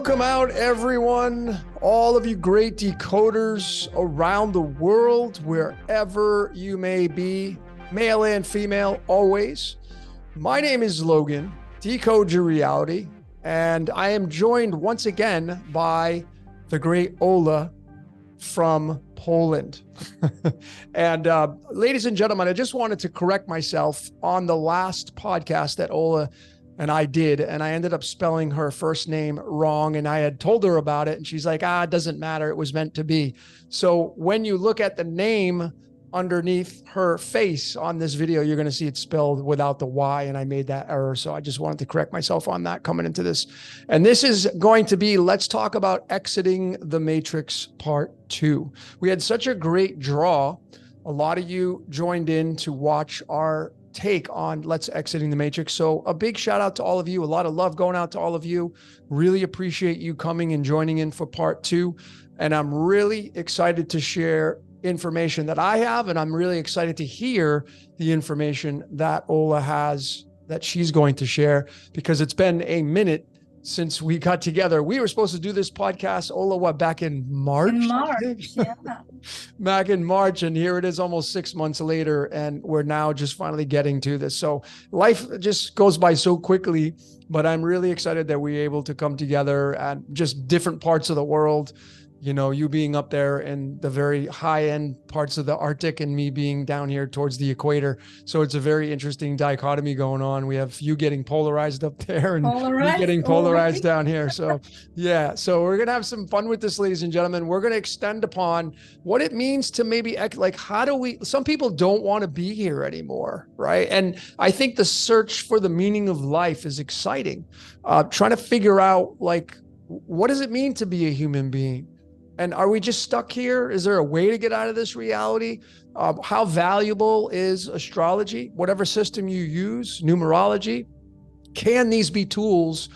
Welcome out, everyone, all of you great decoders around the world, wherever you may be, male and female, always. My name is Logan, Decode Your Reality, and I am joined once again by the great Ola from Poland. And ladies and gentlemen, I just wanted to correct myself on the last podcast that Ola and I did, and I ended up spelling her first name wrong, and I had told her about it, and she's like, it doesn't matter. It was meant to be. So when you look at the name underneath her face on this video, you're going to see it spelled without the Y, and I made that error. So I just wanted to correct myself on that coming into this. And this is going to be, let's talk about Exiting the Matrix Part 2. We had such a great draw. A lot of you joined in to watch our take on Let's Exiting the Matrix. So a big shout out to all of you. A lot of love going out to all of you. Really appreciate you coming and joining in for part 2. And I'm really excited to share information that I have, and I'm really excited to hear the information that Ola has that she's going to share, because it's been a minute since we got together. We were supposed to do this podcast, Ola, back in March? Yeah. Back in March, and here it is almost 6 months later, and we're now just finally getting to this. So life just goes by so quickly, but I'm really excited that we're able to come together at just different parts of the world. You know, you being up there in the very high end parts of the Arctic and me being down here towards the equator. So it's a very interesting dichotomy going on. We have you getting polarized up there and me getting polarized down here. So yeah, so we're going to have some fun with this, ladies and gentlemen. We're going to extend upon what it means to maybe like, how do we, some people don't want to be here anymore, right? And I think the search for the meaning of life is exciting. Trying to figure out, like, what does it mean to be a human being? And are we just stuck here? Is there a way to get out of this reality? How valuable is astrology? Whatever system you use, numerology, can these be tools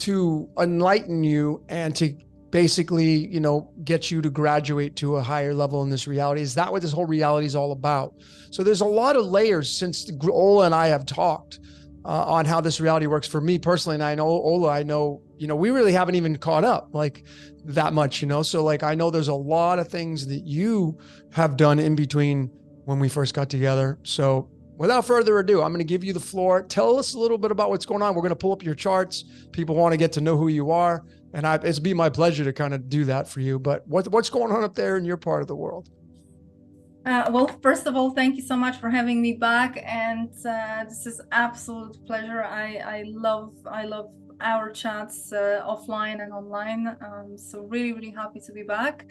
to enlighten you and to basically, you know, get you to graduate to a higher level in this reality? Is that what this whole reality is all about? So there's a lot of layers since Ola and I have talked on how this reality works for me personally. And I know Ola, I know, you know, we really haven't even caught up like that much, you know? So like, I know there's a lot of things that you have done in between when we first got together. So without further ado, I'm going to give you the floor. Tell us a little bit about what's going on. We're going to pull up your charts. People want to get to know who you are. And it's been my pleasure to kind of do that for you. But what's going on up there in your part of the world? Well, first of all, thank you so much for having me back, and this is absolute pleasure. I love our chats offline and online. So really happy to be back.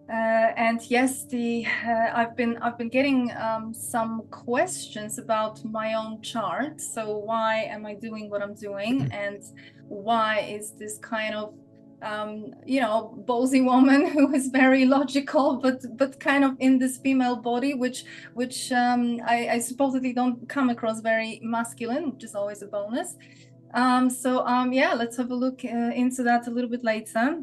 And yes, I've been getting some questions about my own chart. So why am I doing what I'm doing, and why is this kind of you know, ballsy woman who is very logical, but kind of in this female body, which I supposedly don't come across very masculine, which is always a bonus. Yeah, let's have a look into that a little bit later.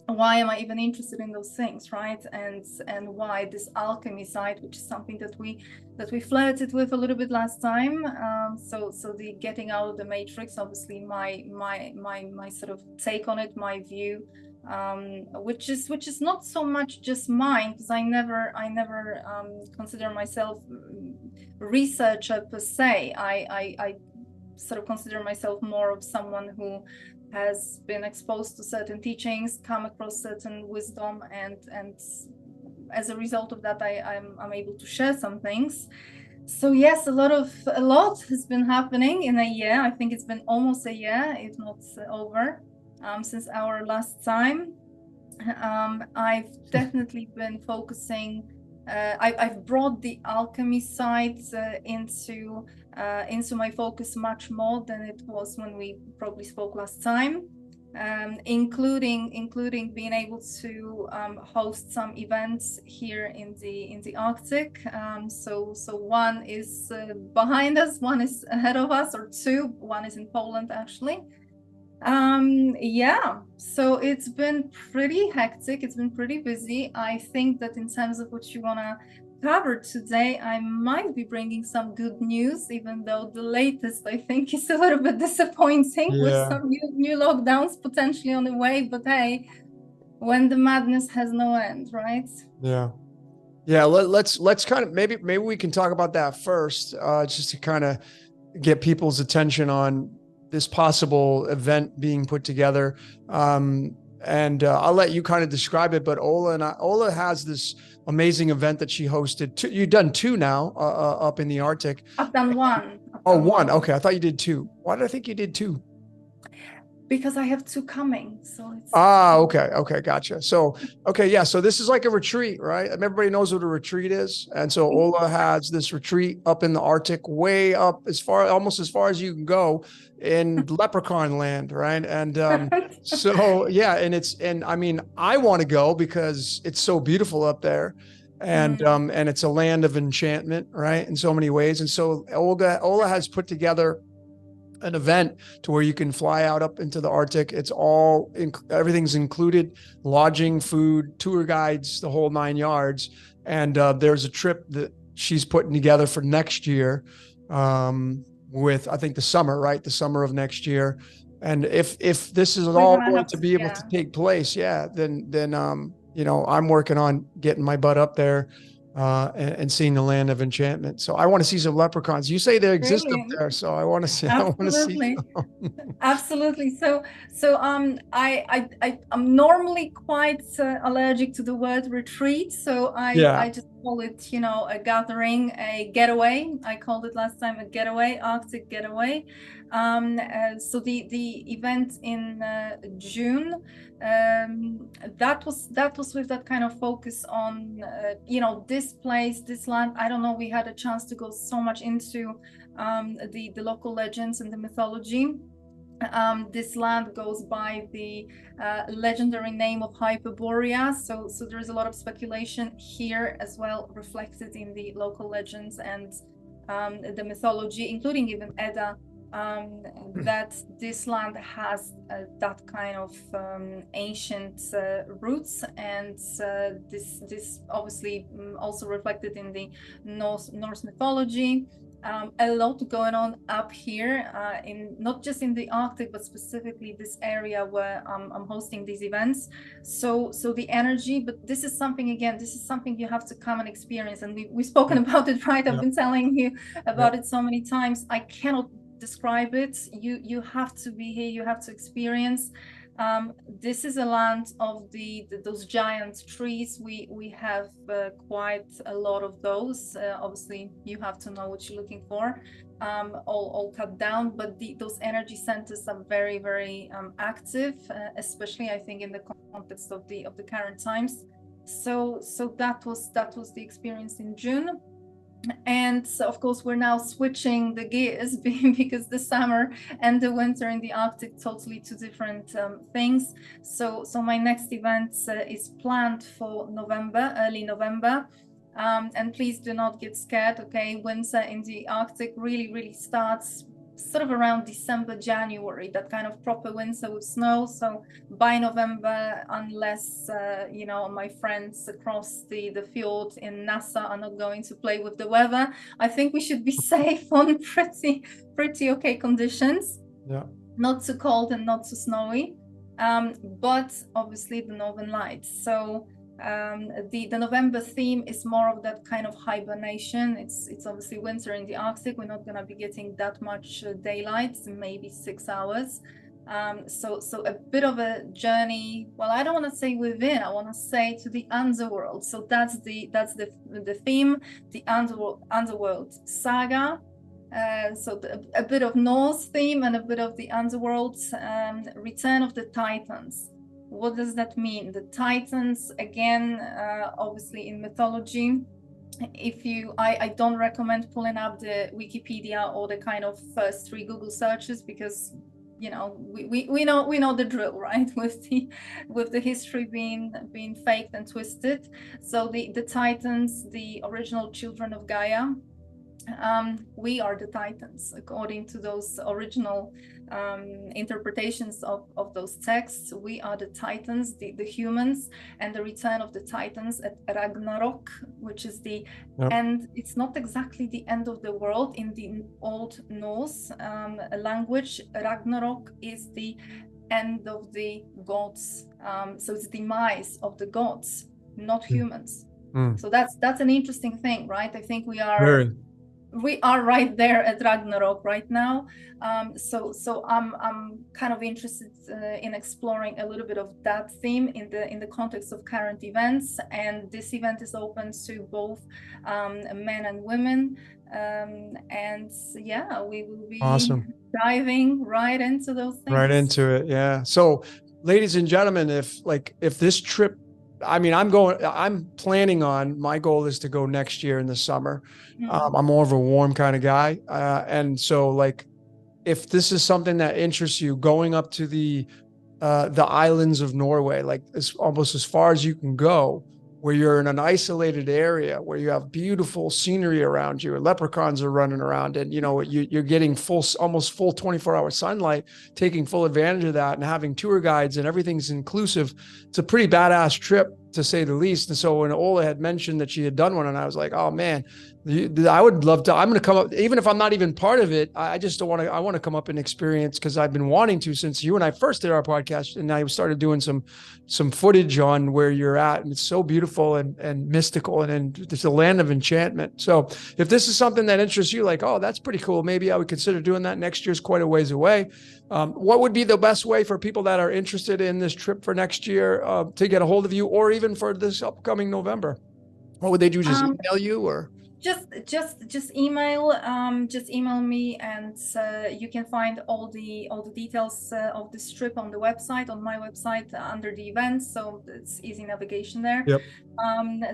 Why am I even interested in those things, right? And why this alchemy side, which is something that we flirted with a little bit last time. So the getting out of the matrix, obviously my sort of take on it, my view, which is not so much just mine, because I never consider myself researcher per se. I sort of consider myself more of someone who has been exposed to certain teachings, come across certain wisdom, and as a result of that, I'm able to share some things. So yes, a lot has been happening in a year. I think it's been almost a year, if not over, since our last time. I've definitely been focusing. I've brought the alchemy side into my focus much more than it was when we probably spoke last time, including being able to host some events here in the Arctic. So one is behind us, one is ahead of us, or two. One is in Poland, actually. Yeah, so it's been pretty hectic. It's been pretty busy. I think that in terms of what you want to covered today, I might be bringing some good news, even though the latest, I think, is a little bit disappointing with some new lockdowns potentially on the way. But hey, when the madness has no end, right? Yeah. Yeah. Let's kind of maybe we can talk about that first, just to kind of get people's attention on this possible event being put together. And I'll let you kind of describe it. But Ola has this amazing event that she hosted. You've done two now up in the Arctic. I've done one. One. Okay. I thought you did two. Why did I think you did two? Because I have two coming. So it's okay. Okay. Gotcha. So, okay. Yeah. So this is like a retreat, right? Everybody knows what a retreat is. And so Ola has this retreat up in the Arctic, way up almost as far as you can go in leprechaun land. Right. And, so yeah. And I mean, I want to go because it's so beautiful up there. And it's a land of enchantment, right? In so many ways. And so Ola has put together an event to where you can fly out up into the Arctic. It's everything's included: lodging, food, tour guides, the whole 9 yards. And there's a trip that she's putting together for next year, with, I think, the summer, right? The summer of next year. And if this is all going to be able to take place, then I'm working on getting my butt up there and seeing the land of enchantment. So I want to see some leprechauns. You say they exist up there, so I want to see. Absolutely. Absolutely. So I'm normally quite allergic to the word retreat. So I just call it, a gathering, a getaway. I called it last time a getaway, Arctic getaway. So the event in June, that was with that kind of focus on this place, this land. I don't know, we had a chance to go so much into the local legends and the mythology. This land goes by the legendary name of Hyperborea, so there's a lot of speculation here as well, reflected in the local legends and the mythology, including even Edda, that this land has that kind of ancient roots, and this obviously also reflected in the Norse mythology. A lot going on up here, in not just in the Arctic, but specifically this area where I'm hosting these events. So the energy, but this is something you have to come and experience. And we've spoken about it, right? I've been telling you about it so many times. I cannot describe it. You have to be here. You have to experience. This is a land of those giant trees. We have quite a lot of those. Obviously, you have to know what you're looking for. All cut down, but those energy centers are very, very active, especially I think in the context of the current times. So that was the experience in June. And so, of course, we're now switching the gears because the summer and the winter in the Arctic, totally two different things. So my next event is planned for November, early November. And please do not get scared, okay? Winter in the Arctic really starts sort of around December, January, that kind of proper winter with snow. So by November, unless my friends across the fjord in NASA are not going to play with the weather, I think we should be safe on pretty okay conditions. Not too cold and not too snowy, but obviously the Northern Lights. So the November theme is more of that kind of hibernation. It's obviously winter in the Arctic. We're not going to be getting that much daylight, maybe 6 hours. So a bit of a journey. Well, I don't want to say within. I want to say to the underworld. So that's the theme, the underworld saga. So a bit of Norse theme and a bit of the underworld. Return of the Titans. What does that mean? The Titans, again, obviously in mythology. I don't recommend pulling up the Wikipedia or the kind of first 3 Google searches, because we know the drill, right? With the history being faked and twisted. So the Titans, the original children of Gaia. We are the Titans, according to those original interpretations of those texts. We are the Titans, the humans, and the return of the Titans at Ragnarok, which is the end. It's not exactly the end of the world. In the Old Norse language, Ragnarok is the end of the gods. So it's demise of the gods, not humans. So that's an interesting thing, right? I think we are right there at Ragnarok right now. So I'm kind of interested in exploring a little bit of that theme in the context of current events. And this event is open to both men and women. And yeah, we will be diving right into those things. Right into it, yeah. So, ladies and gentlemen, if this trip, I mean, I'm planning on, my goal is to go next year in the summer. I'm more of a warm kind of guy. And so like, if this is something that interests you, going up to the islands of Norway, like it's almost as far as you can go, where you're in an isolated area, where you have beautiful scenery around you, and leprechauns are running around, and you're getting almost full 24-hour sunlight, taking full advantage of that, and having tour guides and everything's inclusive. It's a pretty badass trip, to say the least. And so when Ola had mentioned that she had done one, and I was like, oh man, I would love to. I'm going to come up, even if I'm not even part of it. I just don't want to. I want to come up and experience, because I've been wanting to since you and I first did our podcast, and I started doing some footage on where you're at, and it's so beautiful and mystical, and it's a land of enchantment. So if this is something that interests you, like, oh, that's pretty cool, maybe I would consider doing that. Next year's quite a ways away. What would be the best way for people that are interested in this trip for next year to get a hold of you, or even for this upcoming November? What would they do? Just email you, or? Just email me, and you can find all the details of this trip on the website, on my website, under the events. So it's easy navigation there. Yep.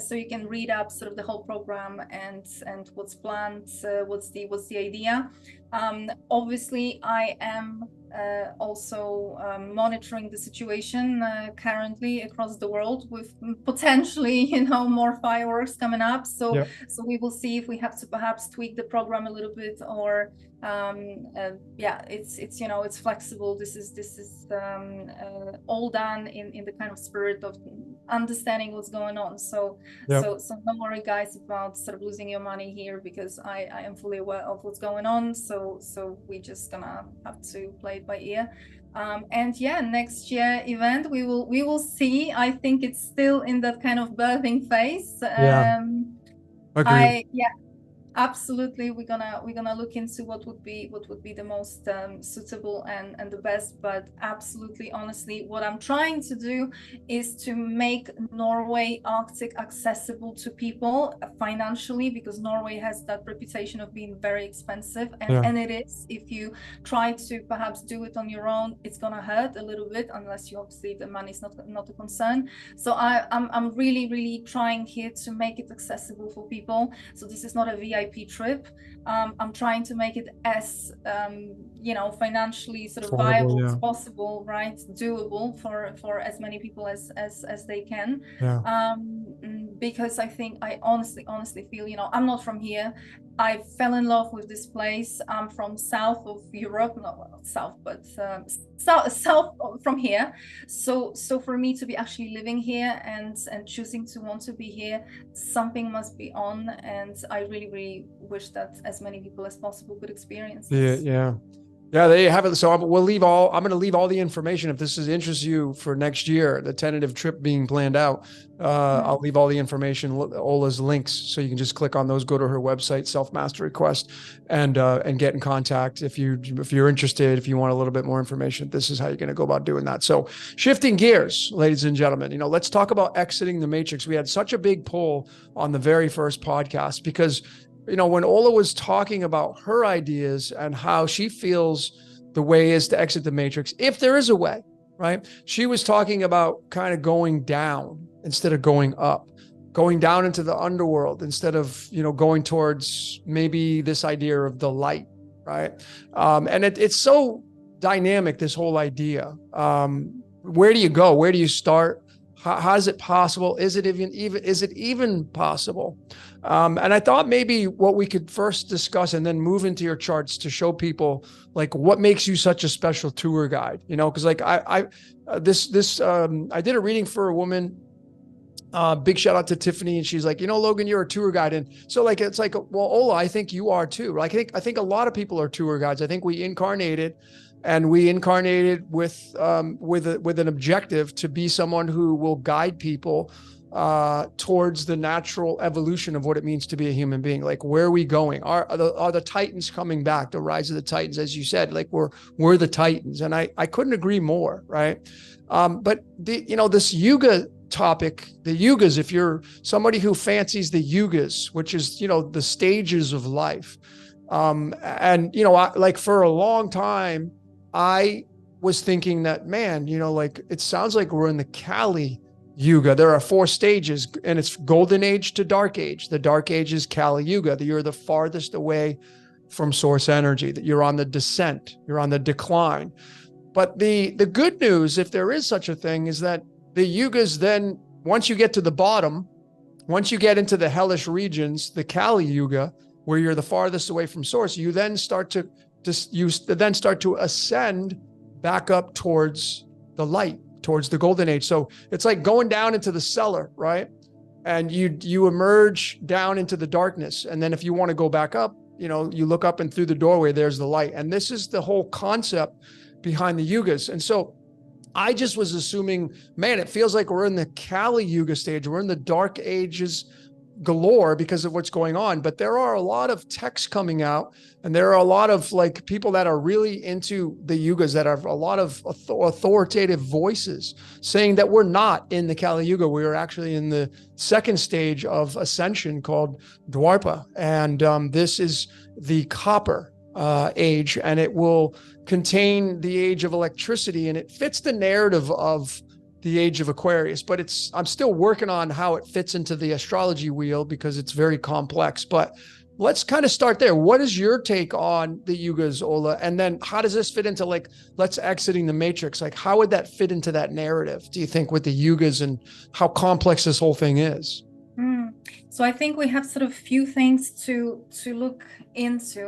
So you can read up sort of the whole program and what's planned, what's the idea. Obviously, I am also monitoring the situation currently across the world, with potentially more fireworks coming up. So so we will see if we have to perhaps tweak the program a little bit, or yeah, it's flexible. This is all done in the kind of spirit of understanding what's going on. So don't worry, guys, about sort of losing your money here, because I am fully aware of what's going on. So we just gonna have to play it by ear. And yeah, next year event, we will see. I think it's still in that kind of birthing phase. Absolutely, we're gonna look into what would be the most suitable and the best. But absolutely, honestly, what I'm trying to do is to make Norway Arctic accessible to people financially, because Norway has that reputation of being very expensive, and it is. If you try to perhaps do it on your own, it's gonna hurt a little bit, unless you obviously the money is not a concern. So I'm really trying here to make it accessible for people. So this is not a VIP trip. I'm trying to make it as financially sort of viable as possible, right? Doable for as many people as they can. Because I honestly feel, I'm not from here. I fell in love with this place. I'm from south of Europe, not south, but south from here. So for me to be actually living here and choosing to want to be here, something must be on. And I really wish that as many people as possible could experience this. Yeah, they have it. So I'm going to leave all the information, if this interests you, for next year, the tentative trip being planned out. I'll leave all the information, Ola's links, so you can just click on those, go to her website, Self Mastery Quest, and get in contact if you're interested, if you want a little bit more information. This is how you're going to go about doing that. So shifting gears, ladies and gentlemen, let's talk about exiting the matrix. We had such a big pull on the very first podcast, because when Ola was talking about her ideas and how she feels the way is to exit the matrix, if there is a way, right? She was talking about kind of going down instead of going up, going down into the underworld instead of, going towards maybe this idea of the light, right? And it's so dynamic, this whole idea. Where do you go? Where do you start? How is it possible? Is it even possible? And I thought maybe what we could first discuss and then move into your charts to show people like what makes you such a special tour guide, because like I did a reading for a woman. Big shout out to Tiffany, and she's like, Logan, you're a tour guide, and so like it's like, well, Ola, I think you are too. Like I think a lot of people are tour guides. I think we incarnated with an objective to be someone who will guide people towards the natural evolution of what it means to be a human being. Like, where are we going? Are the Titans coming back? The rise of the Titans, as you said, like we're the Titans, and I couldn't agree more, right? But this yuga topic, the yugas, if you're somebody who fancies the yugas, which is, the stages of life. And, like for a long time, I was thinking that, man, like it sounds like we're in the Kali Yuga. There are 4 stages, and it's golden age to dark age. The dark age is Kali Yuga. You're the farthest away from source energy, that you're on the descent, you're on the decline. But the good news, if there is such a thing, is that the yugas then, once you get to the bottom, once you get into the hellish regions, the Kali Yuga, where you're the farthest away from source, you then start to ascend back up towards the light, towards the golden age. So it's like going down into the cellar, right? And you emerge down into the darkness. And then if you want to go back up, you look up, and through the doorway, there's the light. And this is the whole concept behind the yugas. And so I just was assuming, man, it feels like we're in the Kali Yuga stage. We're in the dark ages galore because of what's going on. But there are a lot of texts coming out, and there are a lot of like people that are really into the yugas, that have a lot of authoritative voices saying that we're not in the Kali Yuga. We're actually in the second stage of ascension called Dwarpa. And this is the copper age, and it will contain the age of electricity, and it fits the narrative of the age of Aquarius, but I'm still working on how it fits into the astrology wheel because it's very complex. But let's kind of start there. What is your take on the yugas, Ola? And then how does this fit into, like, let's exiting the matrix? Like, how would that fit into that narrative, do you think, with the yugas, and how complex this whole thing is? So I think we have sort of few things to look into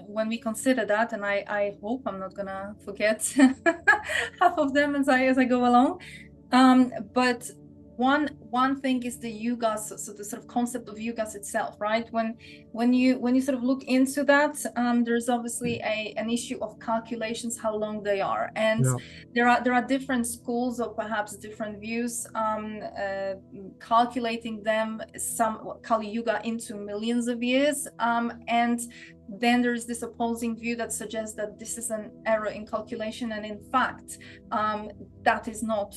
when we consider that, and I hope I'm not gonna forget half of them as I go along. But one thing is the yugas, so the sort of concept of yugas itself, right? When you sort of look into that, there's obviously an issue of calculations, how long they are, and there are different schools, or perhaps different views calculating them, some Kali Yuga into millions of years, and then there is this opposing view that suggests that this is an error in calculation, and in fact that is not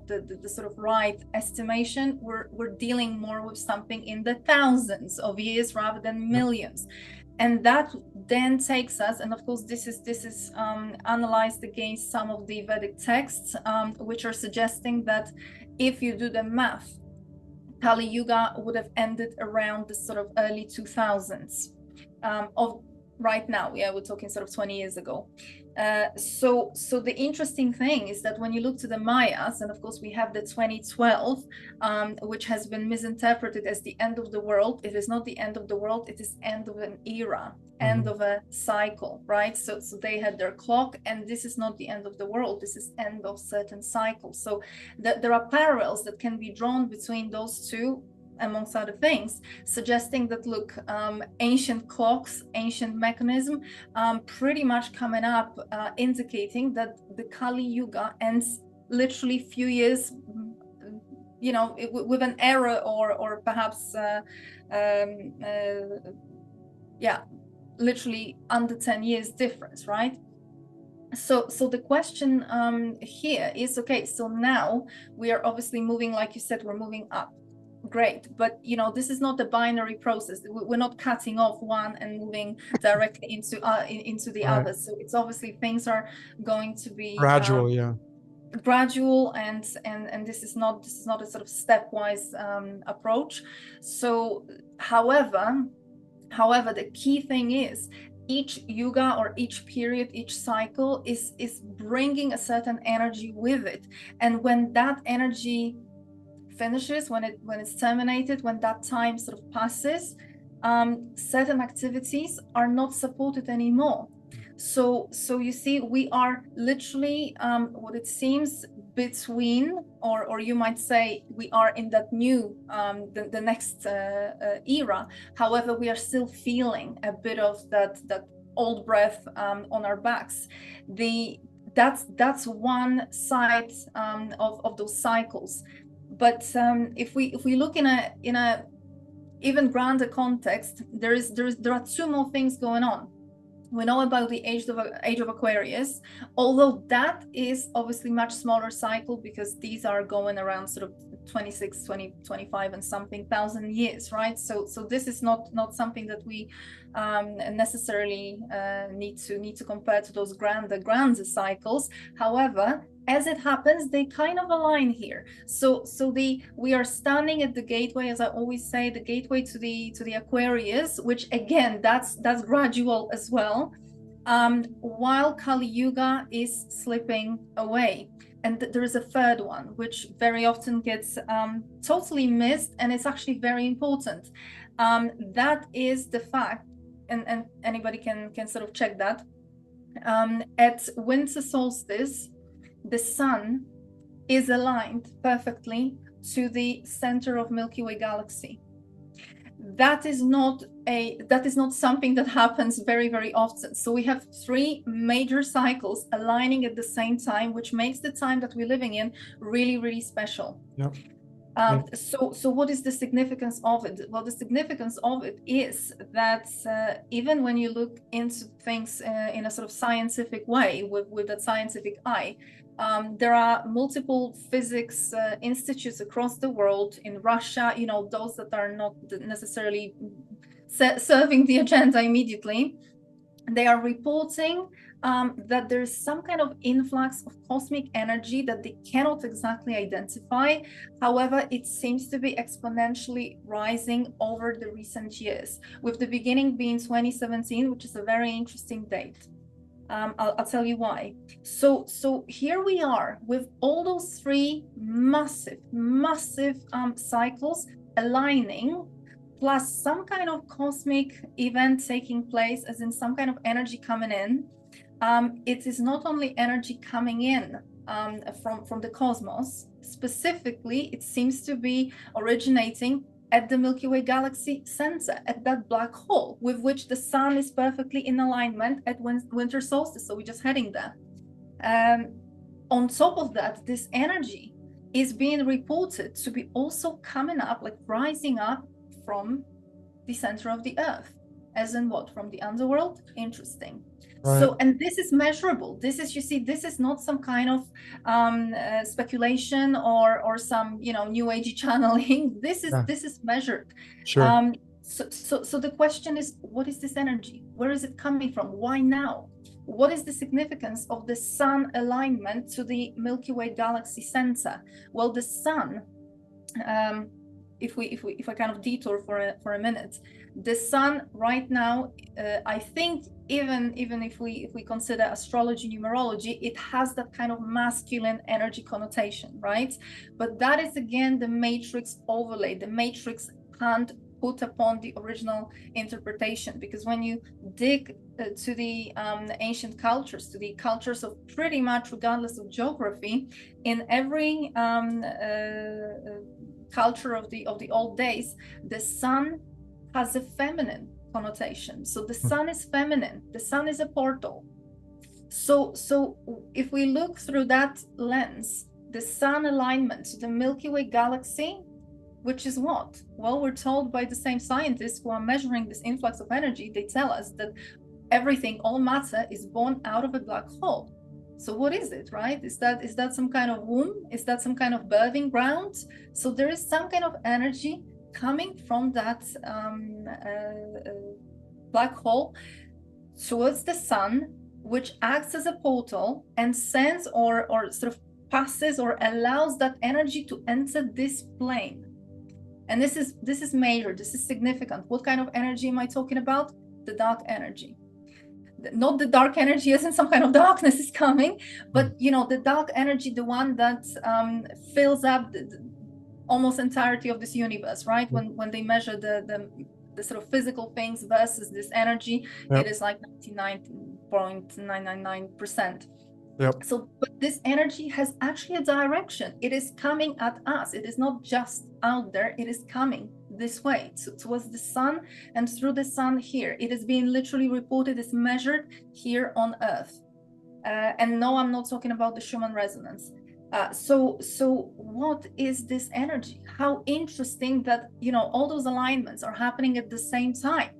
the sort of right estimation. We're dealing more with something in the thousands of years rather than millions. And that then takes us, and of course this is analyzed against some of the Vedic texts, which are suggesting that if you do the math, Kali Yuga would have ended around the sort of early 2000s. Of right now, we're talking sort of 20 years ago. So the interesting thing is that when you look to the Mayas, and of course we have the 2012, which has been misinterpreted as the end of the world. It is not the end of the world, it is end of an era, end of a cycle, right? So they had their clock, and this is not the end of the world, this is end of certain cycles. So there are parallels that can be drawn between those two, amongst other things, suggesting that, look, ancient clocks, ancient mechanism, pretty much coming up, indicating that the Kali Yuga ends literally few years, with an error, or perhaps, literally under 10 years difference, right? So the question here is, okay, so now we are obviously moving, like you said, we're moving up. Great, but this is not a binary process. We're not cutting off one and moving directly into the other. So it's obviously things are going to be gradual, gradual, and this is not a sort of stepwise approach. So however, the key thing is, each yuga or each period, each cycle is bringing a certain energy with it. And when that energy finishes, when it's terminated, when that time sort of passes, certain activities are not supported anymore. So you see, we are literally what it seems between, or you might say we are in that new the next era. However, we are still feeling a bit of that old breath on our backs. That's one side of those cycles. But if we look in a even grander context, there are two more things going on. We know about the age of Aquarius, although that is obviously much smaller cycle, because these are going around sort of 26, 20, 25 and something thousand years, right? So this is not something that we necessarily need to compare to those grander cycles. However, as it happens, they kind of align here. So we are standing at the gateway, as I always say, the gateway to the Aquarius, which again, that's gradual as well, while Kali Yuga is slipping away. And there is a third one, which very often gets totally missed, and it's actually very important. That is the fact, and anybody can sort of check that. At winter solstice, the sun is aligned perfectly to the center of Milky Way galaxy. That is not something that happens very, very often. So we have three major cycles aligning at the same time, which makes the time that we're living in really, really special. Yep. So what is the significance of it? Well, the significance of it is that even when you look into things in a sort of scientific way, with that scientific eye, there are multiple physics institutes across the world. In Russia, you know, those that are not necessarily serving the agenda immediately, they are reporting that there's some kind of influx of cosmic energy that they cannot exactly identify. However, it seems to be exponentially rising over the recent years, with the beginning being 2017, which is a very interesting date. I'll tell you why. So here we are with all those three massive cycles aligning, plus some kind of cosmic event taking place, as in some kind of energy coming in. It is not only energy coming in from the cosmos. Specifically, it seems to be originating at the Milky Way galaxy center, at that black hole with which the sun is perfectly in alignment at winter solstice. So we're just heading there. On top of that, this energy is being reported to be also coming up, like rising up from the center of the earth. As in what? From the underworld? Interesting. Right. So, and this is measurable. This is, you see, this is not some kind of speculation or some, you know, new agey channeling. This is measured. Sure. So the question is, what is this energy? Where is it coming from? Why now? What is the significance of the sun alignment to the Milky Way galaxy center? Well, the sun, if I kind of detour for a minute, the sun right now, I think even if we consider astrology, numerology, it has that kind of masculine energy connotation, right? But that is again the matrix overlay, the matrix hand put upon the original interpretation. Because when you dig to the ancient cultures, to the cultures of pretty much regardless of geography, in every culture of the old days, the sun has a feminine connotation. So the sun is feminine, the sun is a portal. So if we look through that lens, the sun alignment to the Milky Way galaxy, which is what? Well, we're told by the same scientists who are measuring this influx of energy, they tell us that everything, all matter, is born out of a black hole. So what is it, right? Is that some kind of womb? Is that some kind of birthing ground? So there is some kind of energy coming from that black hole towards the sun, which acts as a portal and sends or sort of passes or allows that energy to enter this plane. And this is major, this is significant. What kind of energy am I talking about? The dark energy. not the dark energy as in some kind of darkness is coming, but the dark energy, the one that fills up the almost entirety of this universe, right? When they measure the sort of physical things versus this energy, it is like 99.999%. So, but this energy has actually a direction. It is coming at us. It is not just out there. It is coming this way towards the sun, and through the sun here. It is being literally reported, is measured here on Earth. And no, I'm not talking about the Schumann resonance. So what is this energy? How interesting that, all those alignments are happening at the same time.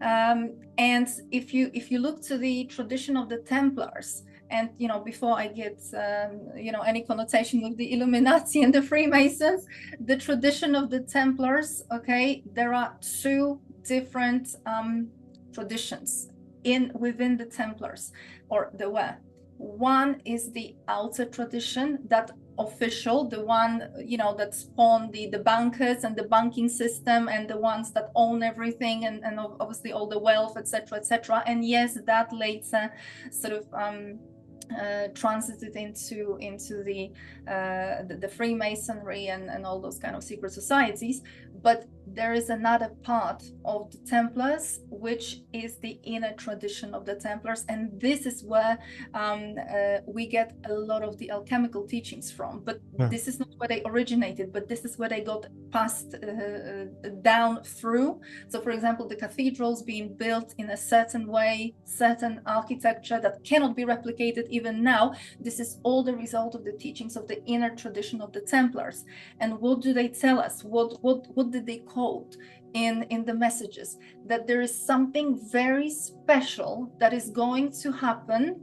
And if you look to the tradition of the Templars, and before I get any connotation with the Illuminati and the Freemasons, the tradition of the Templars, okay, there are two different traditions within the Templars, or there were. One is the outer tradition, that official, the one that spawned the bankers and the banking system, and the ones that own everything, and obviously all the wealth, etc. And yes, that later sort of transited into the Freemasonry and all those kind of secret societies. But there is another part of the Templars, which is the inner tradition of the Templars, and this is where we get a lot of the alchemical teachings from. But this is not where they originated, but this is where they got passed down through. So, for example, the cathedrals being built in a certain way, certain architecture that cannot be replicated even now. This is all the result of the teachings of the inner tradition of the Templars. And what do they tell us? What did they quote in the messages? That there is something very special that is going to happen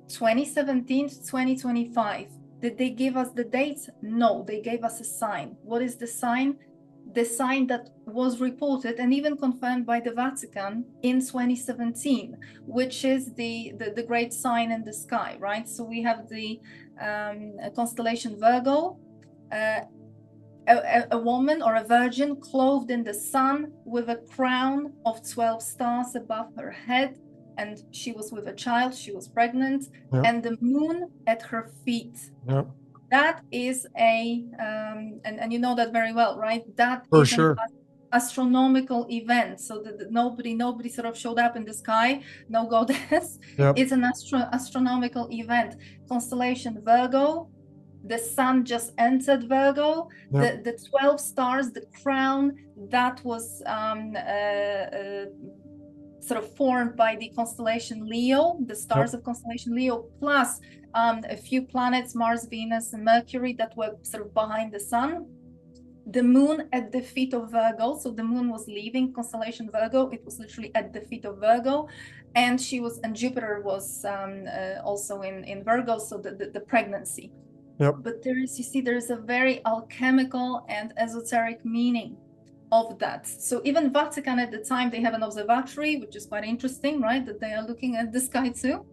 2017 to 2025. Did they give us the dates? No, they gave us a sign. What is the sign? The sign that was reported and even confirmed by the Vatican in 2017, which is the great sign in the sky, right? So we have the constellation Virgo, a woman or a virgin clothed in the sun with a crown of 12 stars above her head, and she was with a child, she was pregnant, and the moon at her feet. That is and you know that very well, right? That For is sure. an astronomical event. So that nobody sort of showed up in the sky, no goddess. It's an astronomical event. Constellation Virgo, the sun just entered Virgo. The 12 stars, the crown, that was sort of formed by the constellation Leo, the stars of constellation Leo, plus a few planets, Mars, Venus, and Mercury, that were sort of behind the sun. The moon at the feet of Virgo, so the moon was leaving constellation Virgo, it was literally at the feet of Virgo, and Jupiter was also in Virgo, so the pregnancy. But there is a very alchemical and esoteric meaning of that. So even Vatican at the time, they have an observatory, which is quite interesting, right? That they are looking at the sky too.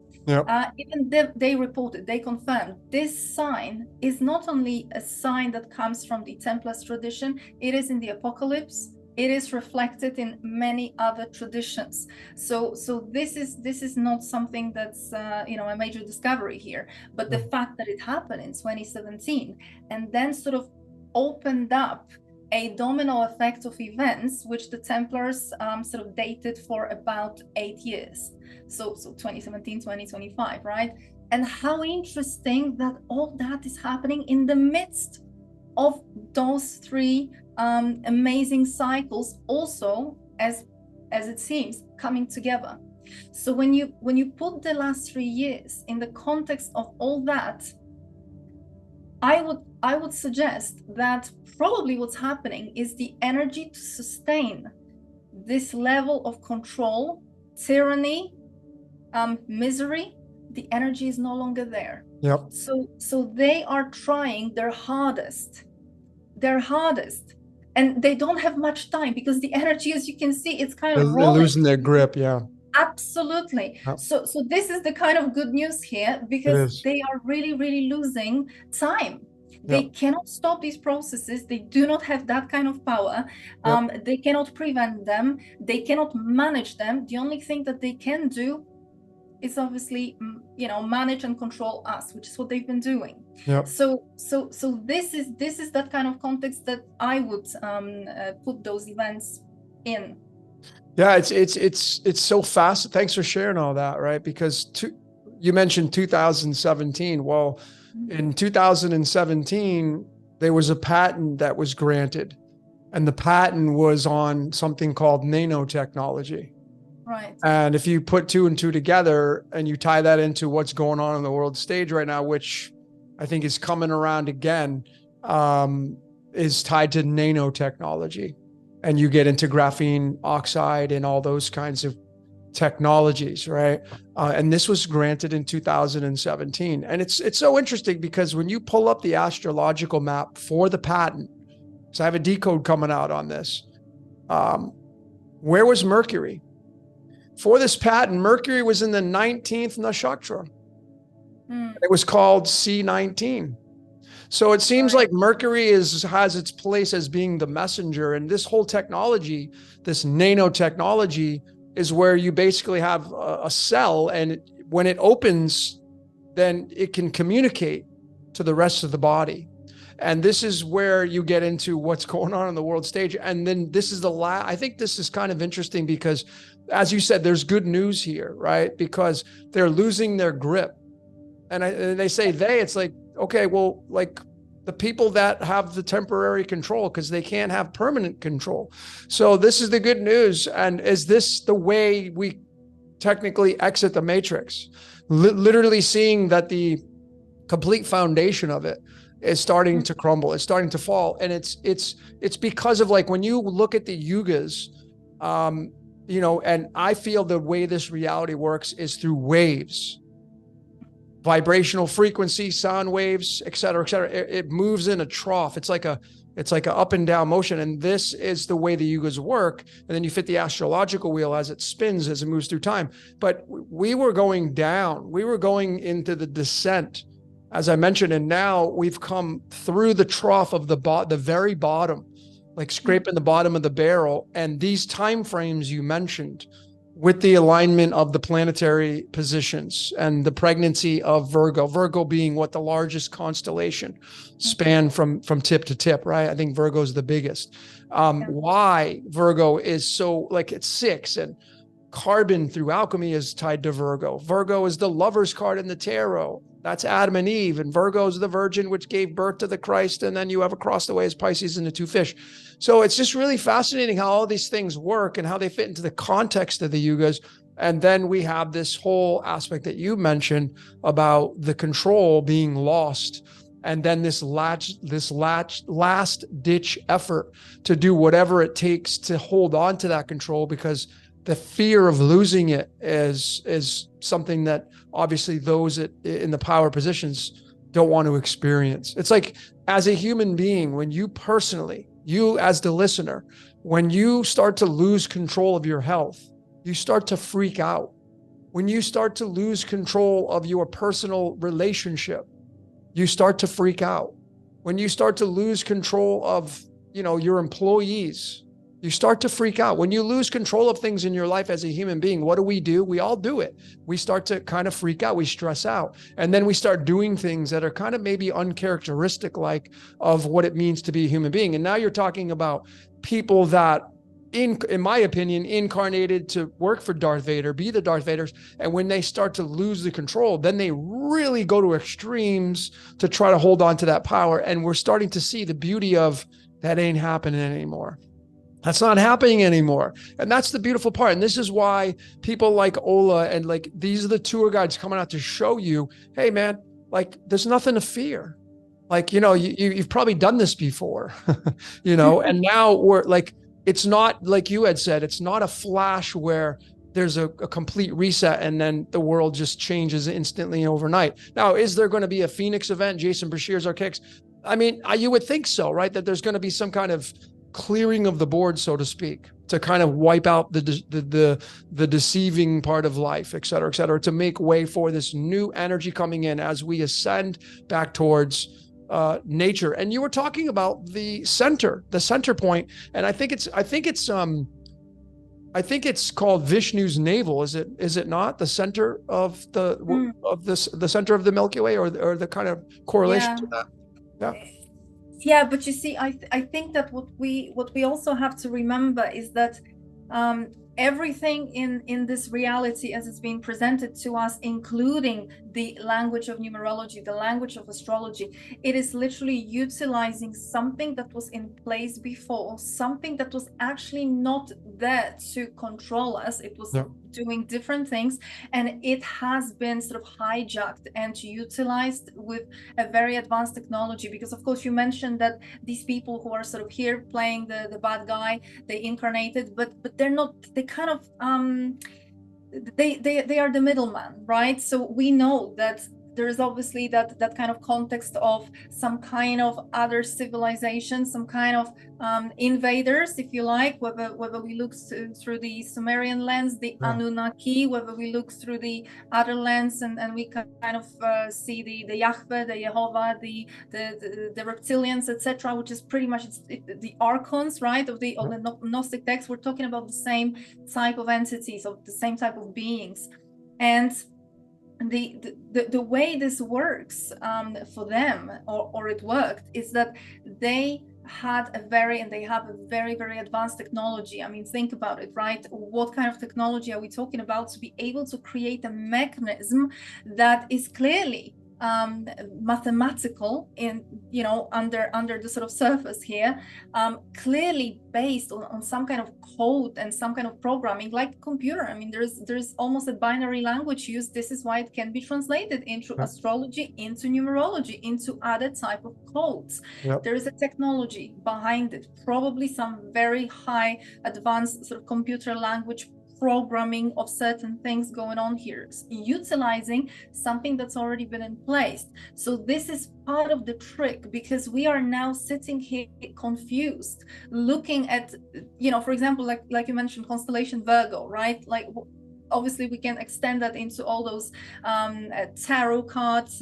Even they reported, they confirmed, this sign is not only a sign that comes from the Templars tradition, it is in the Apocalypse, it is reflected in many other traditions. So this is not something that's a major discovery here, but the fact that it happened in 2017 and then sort of opened up a domino effect of events, which the Templars sort of dated for about 8 years. So 2017, 2025, right? And how interesting that all that is happening in the midst of those three amazing cycles, also as it seems coming together. So when you put the last 3 years in the context of all that, I would suggest that probably what's happening is the energy to sustain this level of control, tyranny, misery. The energy is no longer there. So they are trying their hardest, and they don't have much time, because the energy, as you can see, it's kind of they're losing their grip. Absolutely. So this is the kind of good news here, because they are really losing time. They cannot stop these processes. They do not have that kind of power. They cannot prevent them. They cannot manage them. The only thing that they can do is obviously, manage and control us, which is what they've been doing. Yep. So this is that kind of context that I would put those events in. Yeah, it's so fast. Thanks for sharing all that, right? Because you mentioned 2017. Well, in 2017, there was a patent that was granted, and the patent was on something called nanotechnology. Right. And if you put two and two together and you tie that into what's going on the world stage right now, which I think is coming around again, is tied to nanotechnology. And you get into graphene oxide and all those kinds of technologies, right? And this was granted in 2017. And it's so interesting because when you pull up the astrological map for the patent, so I have a decode coming out on this, where was Mercury? For this patent, Mercury was in the 19th nakshatra. It was called C19. So it seems like Mercury has its place as being the messenger. And this whole technology, this nanotechnology, is where you basically have a cell, and when it opens, then it can communicate to the rest of the body. And this is where you get into what's going on the world stage. And then this is I think this is kind of interesting because, as you said, there's good news here, right? Because they're losing their grip. And they say it's like, okay, well, like the people that have the temporary control, because they can't have permanent control. So this is the good news. And is this the way we technically exit the matrix? Literally seeing that the complete foundation of it is starting to crumble. It's starting to fall. And it's because of, like, when you look at the yugas, and I feel the way this reality works is through waves, vibrational frequency, sound waves, et cetera, et cetera. It moves in a trough. It's like a up and down motion. And this is the way the yugas work. And then you fit the astrological wheel as it spins, as it moves through time. But we were going down. We were going into the descent, as I mentioned. And now we've come through the trough of the very bottom, like scraping the bottom of the barrel. And these time frames you mentioned, with the alignment of the planetary positions and the pregnancy of Virgo being what the largest constellation span from tip to tip, right? I think Virgo is the biggest. Why Virgo is so, like, it's 6, and carbon through alchemy is tied to Virgo. Virgo is the lover's card in the tarot. That's Adam and Eve, and Virgo is the virgin which gave birth to the Christ. And then you have across the way as Pisces and the 2 fish. So it's just really fascinating how all these things work and how they fit into the context of the yugas. And then we have this whole aspect that you mentioned about the control being lost. And then this last ditch effort to do whatever it takes to hold on to that control, because the fear of losing it is something that obviously those in the power positions don't want to experience. It's like, as a human being, when you as the listener, when you start to lose control of your health, you start to freak out. When you start to lose control of your personal relationship, you start to freak out. When you start to lose control of, your employees, you start to freak out. When you lose control of things in your life as a human being, what do? We all do it. We start to kind of freak out. We stress out. And then we start doing things that are kind of maybe uncharacteristic, like, of what it means to be a human being. And now you're talking about people that, in my opinion, incarnated to work for Darth Vader, be the Darth Vaders. And when they start to lose the control, then they really go to extremes to try to hold on to that power. And we're starting to see the beauty of that ain't happening anymore. That's not happening anymore. And that's the beautiful part. And this is why people like Ola and, like, these are the tour guides coming out to show you, hey man, like, there's nothing to fear. Like, you've probably done this before, and now we're like, it's not like you had said, it's not a flash where there's a complete reset and then the world just changes instantly overnight. Now, is there going to be a Phoenix event, Jason Bashir's Archaics? I mean, you would think so, right? That there's going to be some kind of clearing of the board, so to speak, to kind of wipe out the deceiving part of life, et cetera, to make way for this new energy coming in as we ascend back towards nature. And you were talking about the center point, and I think it's I think it's called Vishnu's navel. Is it not the center of the center of the Milky Way, or the kind of correlation Yeah. to that? Yeah. Yeah, but you see, I think that what we also have to remember is that everything in this reality as it's being presented to us, including the language of numerology, the language of astrology, it is literally utilizing something that was in place before, something that was actually not there to control us. It was doing different things, and it has been sort of hijacked and utilized with a very advanced technology. Because of course you mentioned that these people who are sort of here playing the bad guy, they incarnated, but they're not, they kind of they are the middleman, right? So we know that there is obviously that kind of context of some kind of other civilization, some kind of invaders, if you like, whether we look through the Sumerian lens, the Anunnaki, whether we look through the other lens, and we kind of see the Yahweh, the Jehovah, the reptilians, etc., which is pretty much the archons, right, of the Gnostic text. We're talking about the same type of entities, of the same type of beings. And the way this works for them, or it worked, is that they have a very advanced technology. I mean, think about it, right? What kind of technology are we talking about to be able to create a mechanism that is clearly mathematical in, you know, under the sort of surface here, clearly based on some kind of code and some kind of programming, like computer. I mean, there's almost a binary language used. This is why it can be translated into astrology, into numerology, into other type of codes. There is a technology behind it, probably some very high advanced sort of computer language programming of certain things going on here, utilizing something that's already been in place. So this is part of the trick, because we are now sitting here confused, looking at, you know, for example, like you mentioned, constellation Virgo, right? Like, obviously we can extend that into all those tarot cards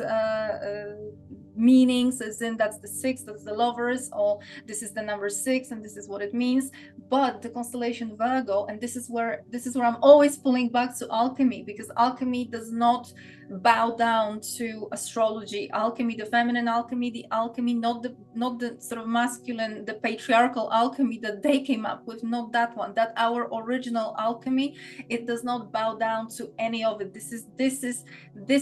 meanings, as in that's the 6, that's the lovers, or this is the number 6 and this is what it means. But the constellation Virgo, and this is where I'm always pulling back to alchemy, because alchemy does not bow down to astrology. Alchemy, the feminine alchemy, the alchemy, not the sort of masculine, the patriarchal alchemy that they came up with, not that one. That our original alchemy, it does not bow down to any of it. This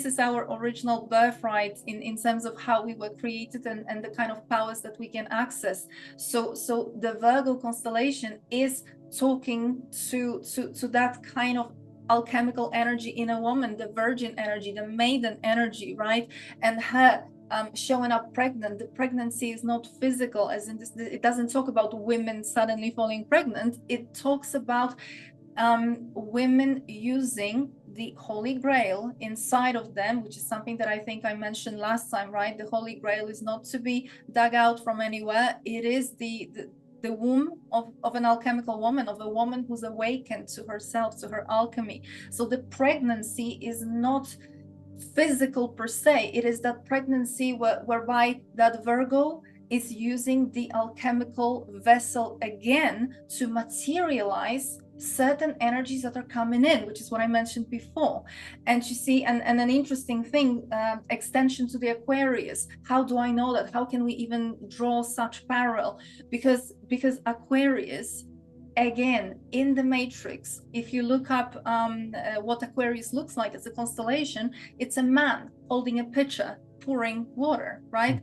is our original birthright in terms of how we were created, and the kind of powers that we can access. So the Virgo constellation is talking to that kind of alchemical energy in a woman, the virgin energy, the maiden energy, right? And her showing up pregnant. The pregnancy is not physical, as in this, it doesn't talk about women suddenly falling pregnant. It talks about women using the Holy Grail inside of them, which is something that I think I mentioned last time, right? The Holy Grail is not to be dug out from anywhere. It is the womb of an alchemical woman, of a woman who's awakened to herself, to her alchemy. So the pregnancy is not physical per se. It is that pregnancy whereby that Virgo is using the alchemical vessel again to materialize certain energies that are coming in, which is what I mentioned before. And you see, and an interesting thing, extension to the Aquarius. How do I know that? How can we even draw such parallel? Because Aquarius, again, in the matrix, if you look up what Aquarius looks like as a constellation, it's a man holding a pitcher, pouring water, right?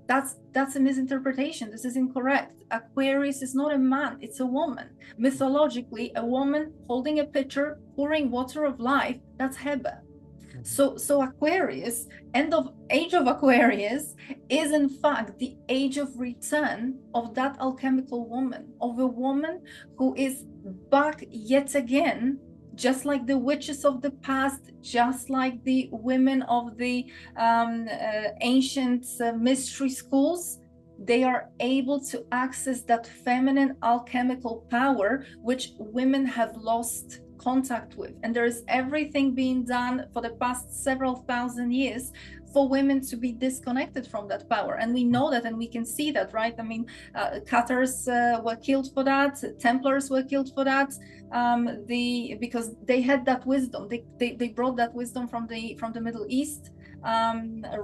That's a misinterpretation. This is incorrect. Aquarius is not a man, it's a woman. Mythologically, a woman holding a pitcher, pouring water of life, that's Hebe. So Aquarius, age of Aquarius, is in fact the age of return of that alchemical woman, of a woman who is back yet again, just like the witches of the past, just like the women of the ancient mystery schools. They are able to access that feminine alchemical power, which women have lost contact with. And there is everything being done for the past several thousand years for women to be disconnected from that power. And we know that, and we can see that, right? I mean, Cathars were killed for that, Templars were killed for that, because they had that wisdom. They brought that wisdom from the Middle East,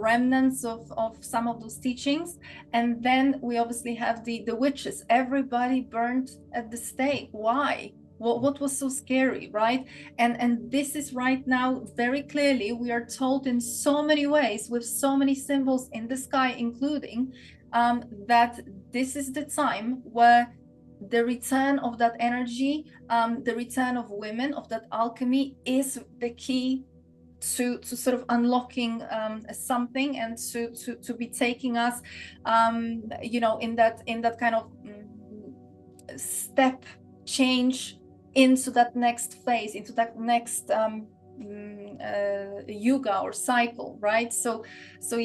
remnants of some of those teachings. And then we obviously have the witches. Everybody burned at the stake. Why? What was so scary, right? And this is right now very clearly, we are told in so many ways, with so many symbols in the sky, including that this is the time where the return of that energy, the return of women, of that alchemy, is the key to sort of unlocking something, and to be taking us, you know, in that kind of step change into that next phase, into that next yuga or cycle, right? So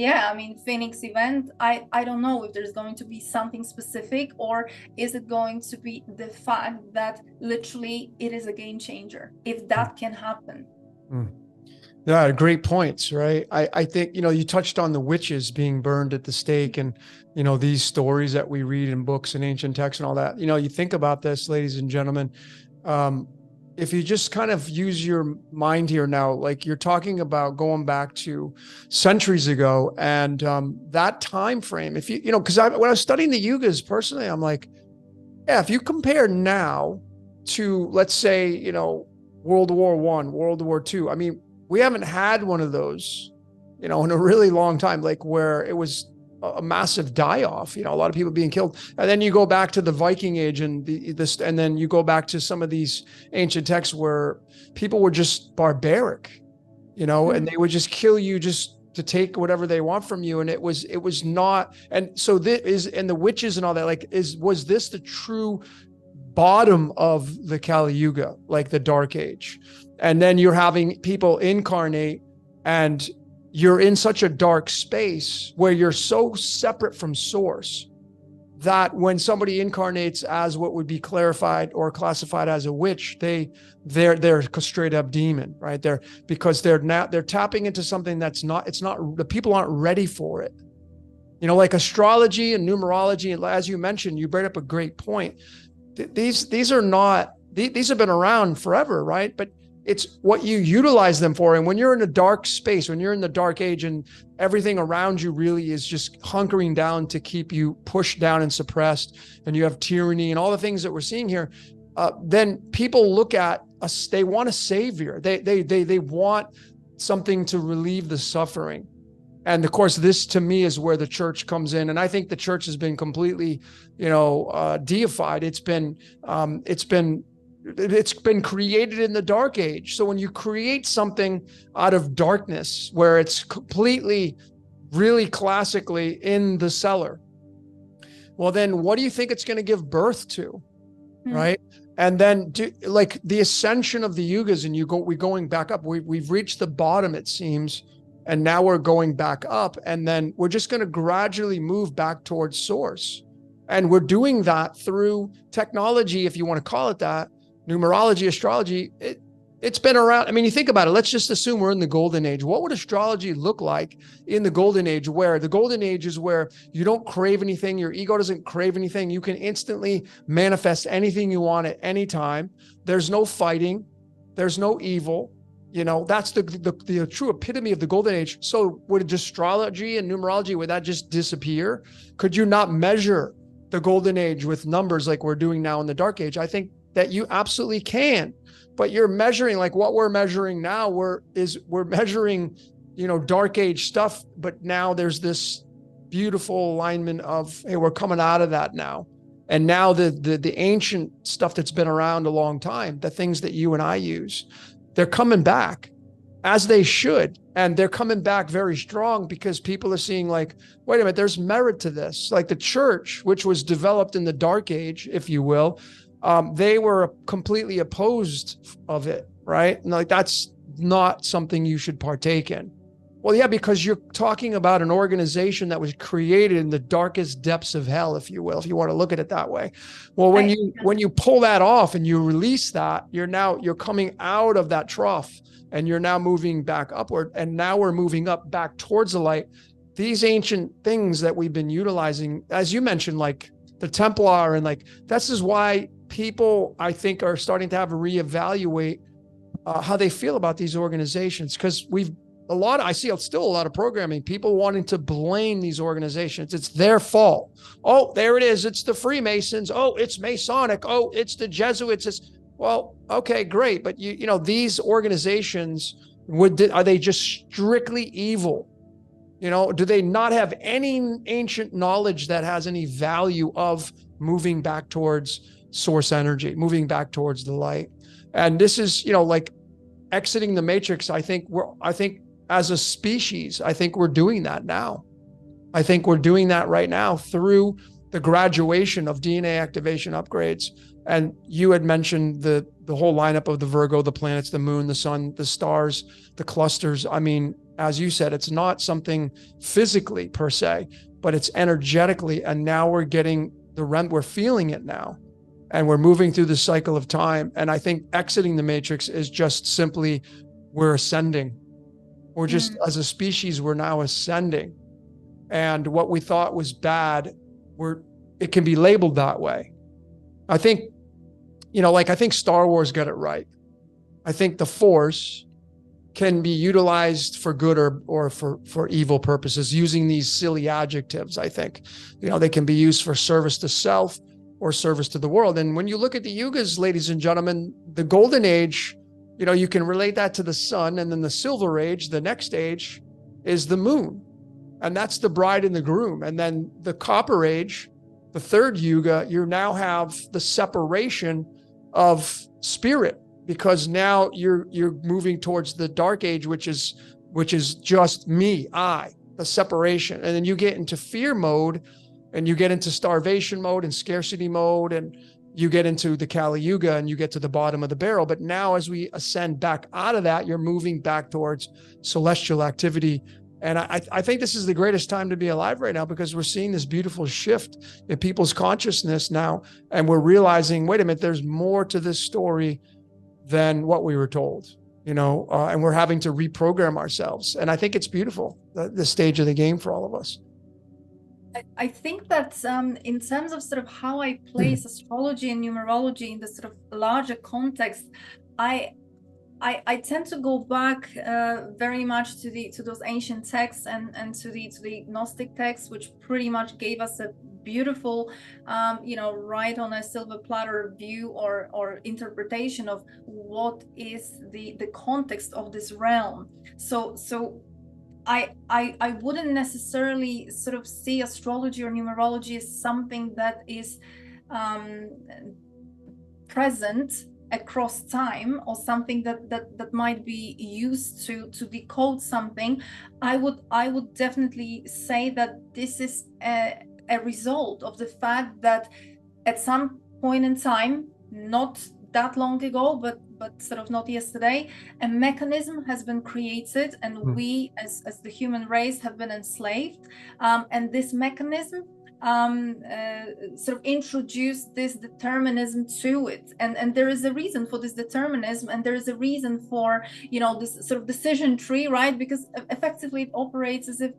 yeah, I mean, Phoenix event, I don't know if there's going to be something specific, or is it going to be the fact that literally it is a game changer, if that can happen. Yeah, great points, right? I think, you know, you touched on the witches being burned at the stake, and, you know, these stories that we read in books and ancient texts and all that. You know, you think about this, ladies and gentlemen, if you just kind of use your mind here now, like you're talking about going back to centuries ago, and that time frame, if you know, because when I was studying the yugas personally, I'm like, yeah, if you compare now to, let's say, you know, World War I, World War II, I mean, we haven't had one of those, you know, in a really long time, like where it was a massive die-off, you know, a lot of people being killed. And then you go back to the Viking Age and and then you go back to some of these ancient texts where people were just barbaric, you know, and they would just kill you just to take whatever they want from you. And it was not, and so this is, and the witches and all that, like, was this the true bottom of the Kali Yuga, like the Dark Age? And then you're having people incarnate, and you're in such a dark space where you're so separate from source that when somebody incarnates as what would be clarified or classified as a witch, they're a straight up demon, right? Because they're tapping into something that's not, the people aren't ready for it. You know, like astrology and numerology, and as you mentioned, you brought up a great point. These have been around forever, right? But it's what you utilize them for. And when you're in a dark space, when you're in the Dark Age and everything around you really is just hunkering down to keep you pushed down and suppressed, and you have tyranny and all the things that we're seeing here, then people look at us, they want a savior. They want something to relieve the suffering. And of course, this to me is where the church comes in. And I think the church has been completely, you know, deified. It's been created in the Dark Age. So when you create something out of darkness, where it's completely, really classically in the cellar, well, then what do you think it's going to give birth to? Right? And then like the ascension of the yugas, and we're going back up. We've reached the bottom, it seems. And now we're going back up, and then we're just going to gradually move back towards source. And we're doing that through technology, if you want to call it that. Numerology, astrology, it's been around. I mean, you think about it, let's just assume we're in the golden age. What would astrology look like in the golden age, where the golden age is where you don't crave anything, your ego doesn't crave anything, you can instantly manifest anything you want at any time. There's no fighting, there's no evil. You know, that's the true epitome of the golden age. So would astrology and numerology, would that just disappear? Could you not measure the golden age with numbers like we're doing now in the Dark Age? I think that you absolutely can, but you're measuring like what we're measuring now. We're measuring, you know, Dark Age stuff, but now there's this beautiful alignment of, hey, we're coming out of that now. And now the ancient stuff that's been around a long time, the things that you and I use, they're coming back, as they should. And they're coming back very strong, because people are seeing like, wait a minute, there's merit to this. Like the church, which was developed in the Dark Age, if you will, they were completely opposed of it, right? And like, that's not something you should partake in. Well, yeah, because you're talking about an organization that was created in the darkest depths of hell, if you will, if you want to look at it that way. Well, when you pull that off and you release that, you're coming out of that trough and you're now moving back upward. And now we're moving up back towards the light. These ancient things that we've been utilizing, as you mentioned, like the Templar, and like this is why people, I think, are starting to have to reevaluate how they feel about these organizations, because I see still a lot of programming, people wanting to blame these organizations. It's their fault. Oh, there it is. It's the Freemasons. Oh, it's Masonic. Oh, it's the Jesuits. Well, okay, great. But you know, these organizations, are they just strictly evil? You know, do they not have any ancient knowledge that has any value of moving back towards source energy, moving back towards the light? And this is, you know, like exiting the matrix. I think as a species, I think we're doing that now. I think we're doing that right now through the graduation of DNA activation upgrades. And you had mentioned the whole lineup of the Virgo, the planets, the moon, the sun, the stars, the clusters. I mean, as you said, it's not something physically per se, but it's energetically. And now we're getting we're feeling it now. And we're moving through the cycle of time. And I think exiting the matrix is just simply, we're ascending. We're just, as a species, we're now ascending. And what we thought was bad, it can be labeled that way. I think, you know, like I think Star Wars got it right. I think the Force can be utilized for good or for evil purposes, using these silly adjectives. I think, you know, they can be used for service to self or service to the world. And when you look at the yugas, ladies and gentlemen, the golden age, you know, you can relate that to the sun, and then the silver age, the next age, is the moon. And that's the bride and the groom. And then the copper age, the third yuga, you now have the separation of spirit, because now you're moving towards the dark age, which is just me, the separation. And then you get into fear mode, and you get into starvation mode and scarcity mode, and you get into the Kali Yuga, and you get to the bottom of the barrel. But now as we ascend back out of that, you're moving back towards celestial activity. And I think this is the greatest time to be alive right now, because we're seeing this beautiful shift in people's consciousness now. And we're realizing, wait a minute, there's more to this story than what we were told, you know, and we're having to reprogram ourselves. And I think it's beautiful, the stage of the game for all of us. I think that in terms of sort of how I place astrology and numerology in the sort of larger context, I tend to go back very much to those ancient texts and to the Gnostic texts, which pretty much gave us a beautiful, you know, right on a silver platter view or interpretation of what is the context of this realm. So I wouldn't necessarily sort of see astrology or numerology as something that is present across time, or something that might be used to decode something. I would definitely say that this is a result of the fact that at some point in time, not that long ago, but sort of not yesterday, a mechanism has been created, and we as the human race have been enslaved, and this mechanism sort of introduced this determinism to it, and there is a reason for this determinism, and there is a reason for, you know, this sort of decision tree, right? Because effectively it operates as if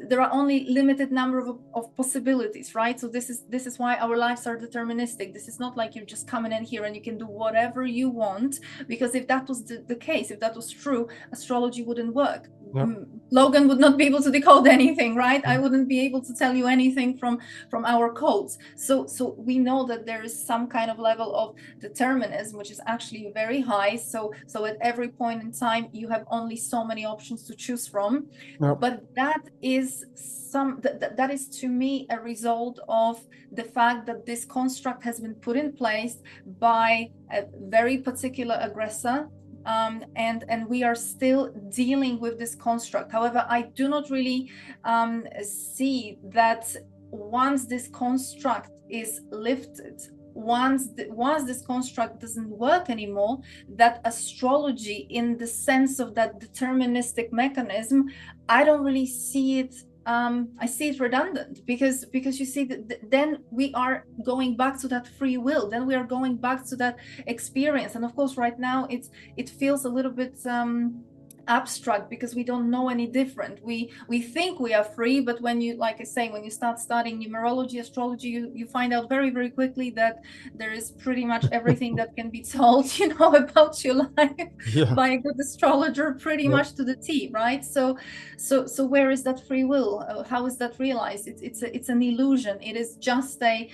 there are only limited number of possibilities, right? So this is why our lives are deterministic. This is not like you're just coming in here and you can do whatever you want, because if that was the case, if that was true, astrology wouldn't work. Yep. Logan would not be able to decode anything, right? I wouldn't be able to tell you anything from our codes. So we know that there is some kind of level of determinism, which is actually very high. So at every point in time, you have only so many options to choose from. Yep. But that is that is to me a result of the fact that this construct has been put in place by a very particular aggressor. And we are still dealing with this construct. However, I do not really see that once this construct is lifted, once this construct doesn't work anymore, that astrology in the sense of that deterministic mechanism, I don't really see it. I see it redundant, because you see that then we are going back to that free will, then we are going back to that experience. And of course right now it feels a little bit abstract, because we don't know any different. We think we are free, but when you, like I say, when you start studying numerology, astrology, you find out very, very quickly that there is pretty much everything that can be told, about your life by a good astrologer, pretty much to the T, right? So where is that free will? How is that realized? It's an illusion. It is just a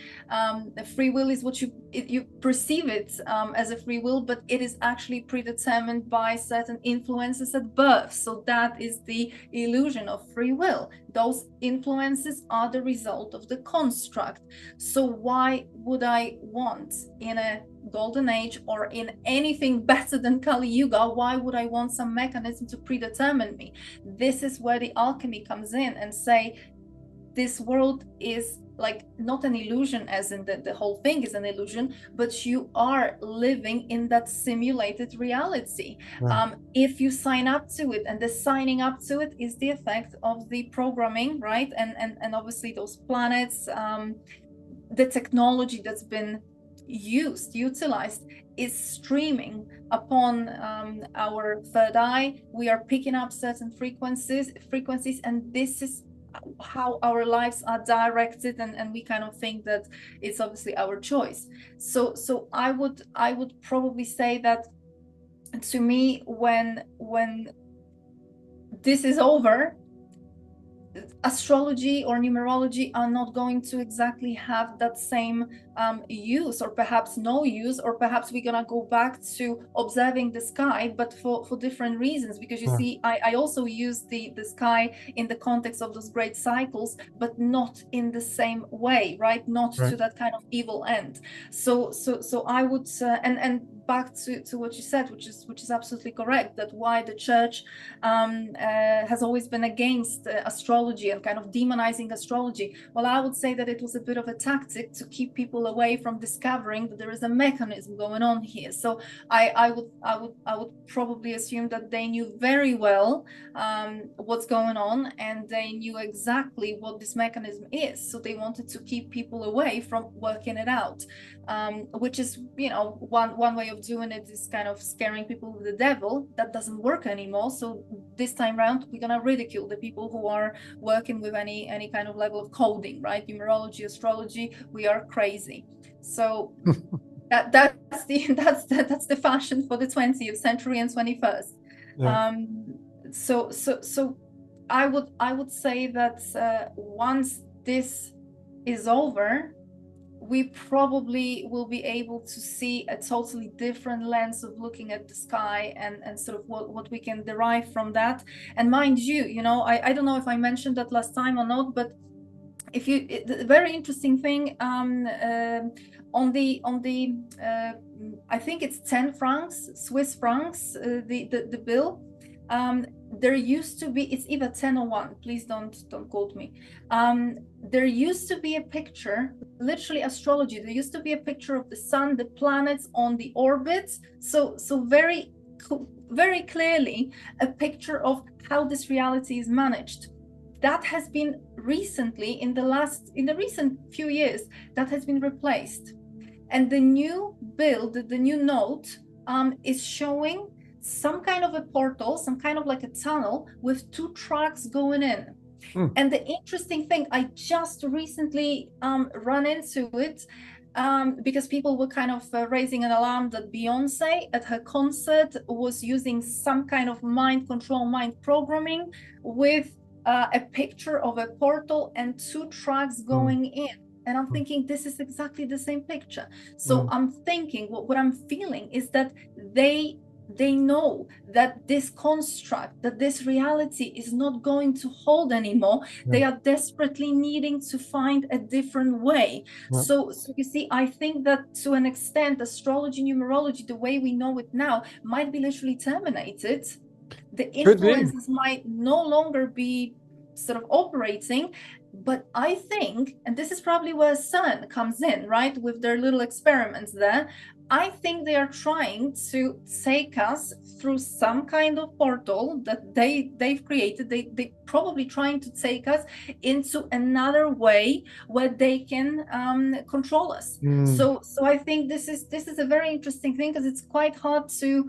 free will is what you perceive it as a free will, but it is actually predetermined by certain influences at birth. So that is the illusion of free will. Those influences are the result of the construct. So why would I want, in a golden age or in anything better than Kali Yuga, why would I want some mechanism to predetermine me? This is where the alchemy comes in and say, this world is like not an illusion, as in the whole thing is an illusion, but you are living in that simulated reality. If you sign up to it, and the signing up to it is the effect of the programming, right? And obviously those planets, the technology that's been utilized is streaming upon our third eye. We are picking up certain frequencies, and this is how our lives are directed, and we kind of think that it's obviously our choice. So I would probably say that, to me, when this is over, astrology or numerology are not going to exactly have that same use, or perhaps no use, or perhaps we're gonna go back to observing the sky, but for different reasons. Because you see, I also use the sky in the context of those great cycles, but not in the same way, right? Not to that kind of evil end. So I would and back to what you said, which is absolutely correct, that why the church has always been against astrology and kind of demonizing astrology. Well, I would say that it was a bit of a tactic to keep people away from discovering that there is a mechanism going on here. So I would probably assume that they knew very well what's going on, and they knew exactly what this mechanism is. So they wanted to keep people away from working it out, which is, one way of doing it is kind of scaring people with the devil. That doesn't work anymore. So this time around, we're gonna ridicule the people who are working with any kind of level of coding, right? Numerology, astrology, we are crazy. So that's the fashion for the 20th century and 21st. So I would say that once this is over, we probably will be able to see a totally different lens of looking at the sky, and sort of what we can derive from that. And mind you, I don't know if I mentioned that last time or not, but the very interesting thing, on the I think it's 10 francs, Swiss francs, the bill, there used to be, it's either 10 or 1, please don't quote me. There used to be a picture, literally astrology, there used to be a picture of the sun, the planets on the orbits, so very clearly a picture of how this reality is managed. That has been recently, in the recent few years, that has been replaced. And the new bill, the new note, is showing some kind of a portal, some kind of like a tunnel with 2 tracks going in. And the interesting thing, I just recently run into it, because people were kind of raising an alarm that Beyonce at her concert was using some kind of mind control, mind programming, with a picture of a portal and 2 tracks going in. And I'm thinking, this is exactly the same picture. So I'm thinking, what I'm feeling is that they know that this construct, that this reality is not going to hold anymore. They are desperately needing to find a different way. So you see, I think that to an extent, astrology, numerology, the way we know it now, might be literally terminated. The influences might no longer be sort of operating. But I think, and this is probably where sun comes in, right, with their little experiments there, I think they are trying to take us through some kind of portal that they've created. They probably trying to take us into another way where they can control us. So I think this is a very interesting thing, because it's quite hard to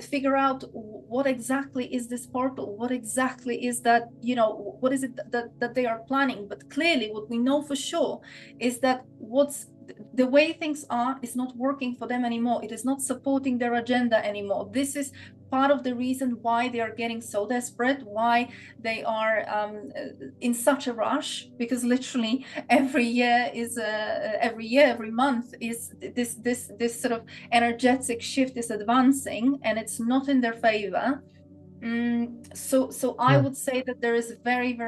figure out what exactly is this portal, what exactly is that, you know, what is it that they are planning. But clearly what we know for sure is that the way things are is not working for them anymore. It is not supporting their agenda anymore. This is part of the reason why they are getting so desperate, why they are in such a rush, because literally every month is this sort of energetic shift is advancing, and it's not in their favor. So I would say that there is a very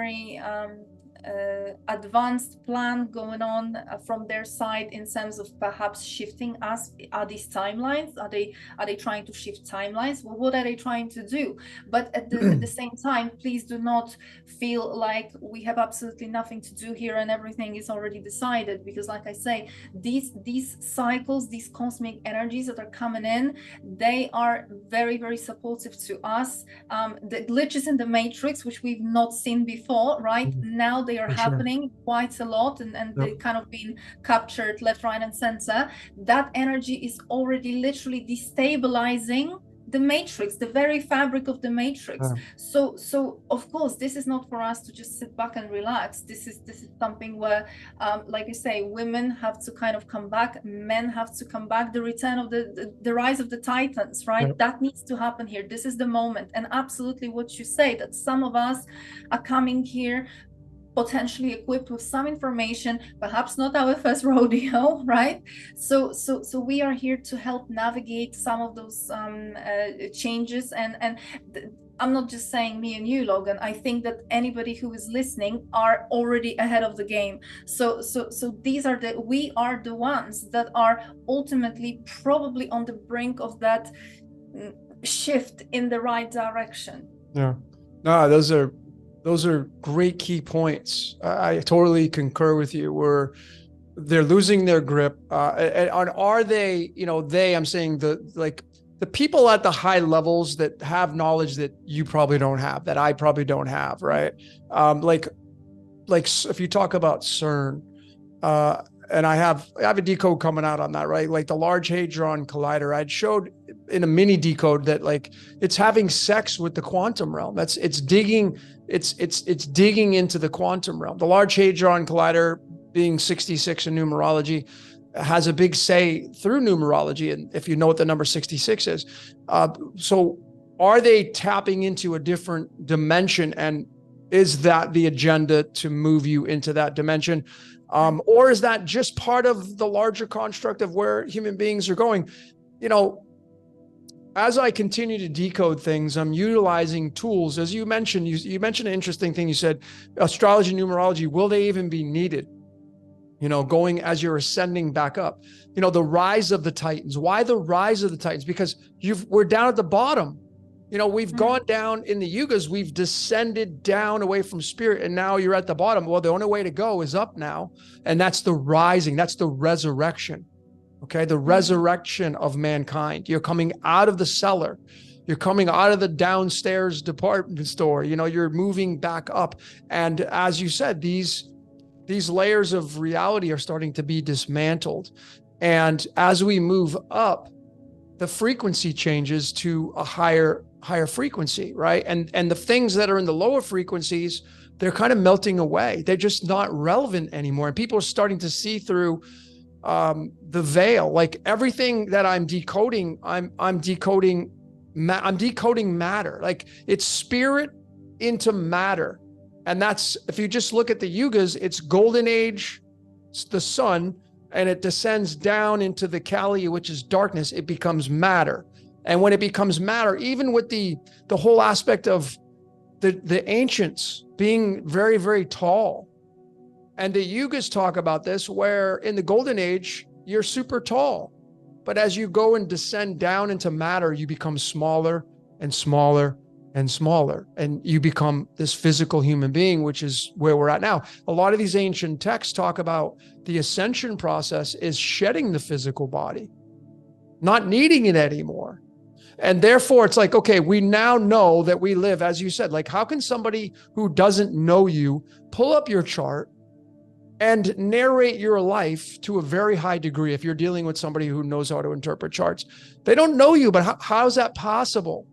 advanced plan going on from their side in terms of perhaps shifting us. Are these timelines? Are they trying to shift timelines? Well, what are they trying to do? But at the same time, please do not feel like we have absolutely nothing to do here and everything is already decided, because like I say, these cycles, these cosmic energies that are coming in, they are very supportive to us. The glitches in the matrix, which we've not seen before, right? Now they are happening quite a lot, and they've kind of been captured left, right, and center. That energy is already literally destabilizing the matrix, the very fabric of the matrix. So of course, this is not for us to just sit back and relax. This is something where, like you say, women have to kind of come back, men have to come back. The return of the rise of the titans, right? That needs to happen here. This is the moment. And absolutely what you say, that some of us are coming here potentially equipped with some information, perhaps not our first rodeo, right? So we are here to help navigate some of those changes. And I'm not just saying me and you, Logan. I think that anybody who is listening are already ahead of the game. So we are the ones that are ultimately probably on the brink of that shift in the right direction. Yeah. No, those are great key points. I totally concur with you. They're losing their grip. And are they, I'm saying the people at the high levels that have knowledge that you probably don't have, that I probably don't have, right? Like if you talk about CERN, and I have a decode coming out on that, right? Like the Large Hadron Collider, I'd showed in a mini decode that like it's having sex with the quantum realm. It's digging into the quantum realm. The Large Hadron Collider, being 66 in numerology, has a big say through numerology. And if you know what the number 66 is, so are they tapping into a different dimension? And is that the agenda to move you into that dimension? Or is that just part of the larger construct of where human beings are going? As I continue to decode things, I'm utilizing tools. As you mentioned, you mentioned an interesting thing. You said astrology, numerology, will they even be needed? Going as you're ascending back up, the rise of the Titans. Why the rise of the Titans? Because we're down at the bottom. We've gone down in the yugas, we've descended down away from spirit, and now you're at the bottom. Well, the only way to go is up now. And that's the rising, that's the resurrection. Okay. The resurrection of mankind. You're coming out of the cellar. You're coming out of the downstairs department store. You're moving back up. And as you said, these layers of reality are starting to be dismantled. And as we move up, the frequency changes to a higher frequency, right? And the things that are in the lower frequencies, they're kind of melting away. They're just not relevant anymore. And people are starting to see through the veil. Like everything that I'm decoding, I'm decoding matter. Like it's spirit into matter. And that's, if you just look at the yugas, it's golden age, it's the sun, and it descends down into the Kali, which is darkness. It becomes matter. And when it becomes matter, even with the whole aspect of the ancients being very, very tall, and the yugas talk about this, where in the golden age, you're super tall. But as you go and descend down into matter, you become smaller and smaller and smaller, and you become this physical human being, which is where we're at now. A lot of these ancient texts talk about the ascension process is shedding the physical body, not needing it anymore. And therefore, it's like, okay, we now know that we live, as you said, like, how can somebody who doesn't know you pull up your chart and narrate your life to a very high degree? If you're dealing with somebody who knows how to interpret charts, they don't know you, but how is that possible?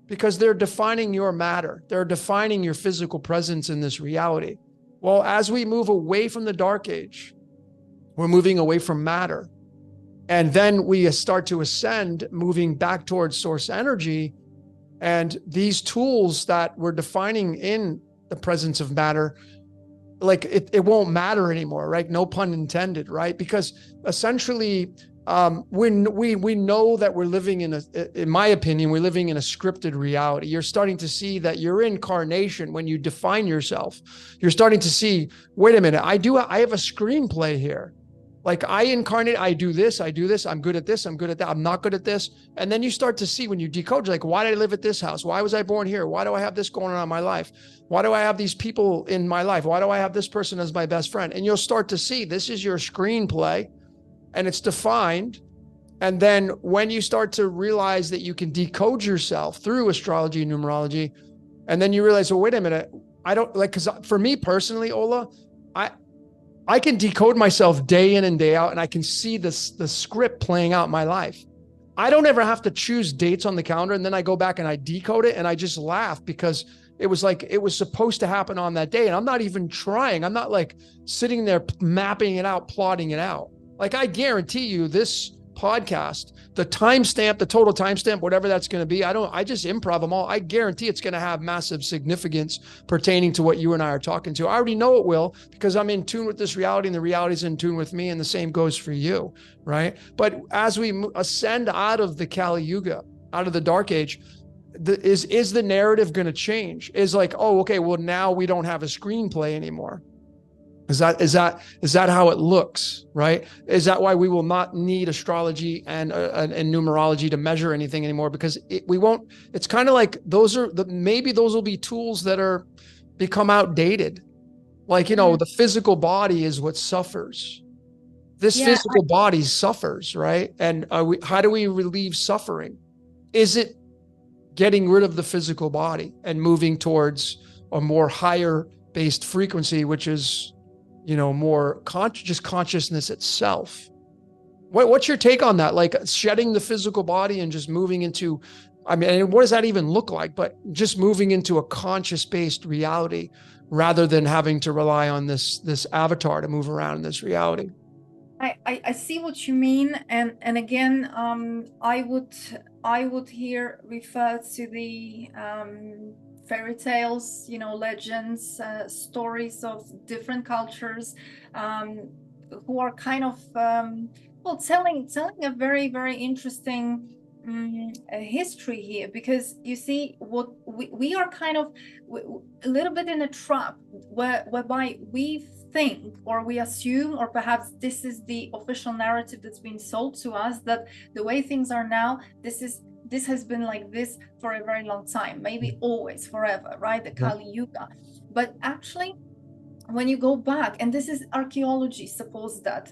Because they're defining your matter. They're defining your physical presence in this reality. Well, as we move away from the dark age, we're moving away from matter. And then we start to ascend, moving back towards source energy. And these tools that we're defining in the presence of matter, like it won't matter anymore, right? No pun intended, right? Because essentially, when we know that we're living in my opinion, we're living in a scripted reality. You're starting to see that your incarnation, when you define yourself, you're starting to see, wait a minute, I have a screenplay here. Like, I incarnate, I do this, I'm good at this, I'm good at that, I'm not good at this. And then you start to see, when you decode, you're like, why did I live at this house? Why was I born here? Why do I have this going on in my life? Why do I have these people in my life? Why do I have this person as my best friend? And you'll start to see, this is your screenplay, and it's defined. And then when you start to realize that you can decode yourself through astrology and numerology, and then you realize, well, wait a minute, I don't like, because for me personally, Ola, I can decode myself day in and day out, and I can see the script playing out in my life. I don't ever have to choose dates on the calendar, and then I go back and I decode it, and I just laugh because it was like it was supposed to happen on that day. And I'm not even trying. I'm not like sitting there mapping it out, plotting it out. Like, I guarantee you this podcast, the timestamp, the total timestamp, whatever that's going to be, I just improv them all. I guarantee it's going to have massive significance pertaining to what you and I are talking to. I already know it will, because I'm in tune with this reality, and the reality is in tune with me, and the same goes for you, right? But as we ascend out of the Kali Yuga, out of the dark age, is the narrative going to change? Is like, oh, okay, well, now we don't have a screenplay anymore. Is that how it looks, right? Is that why we will not need astrology and numerology to measure anything anymore? Because we won't. It's kind of like maybe those will be tools that become outdated. Like, the physical body is what suffers. This physical body suffers, right? And how do we relieve suffering? Is it getting rid of the physical body and moving towards a more higher based frequency, which is, more just consciousness itself? What's your take on that? Like, shedding the physical body and just moving into, and what does that even look like? But just moving into a conscious-based reality rather than having to rely on this avatar to move around in this reality. I see what you mean, and again, I would here refer to the fairy tales, legends, stories of different cultures, who are kind of telling a very, very interesting history here, because you see, what we are kind of a little bit in a trap whereby we think, or we assume, or perhaps this is the official narrative that's been sold to us, that the way things are now, this has been like this for a very long time, maybe always, forever, right? The Kali Yuga. But actually, when you go back, and this is archaeology supports that,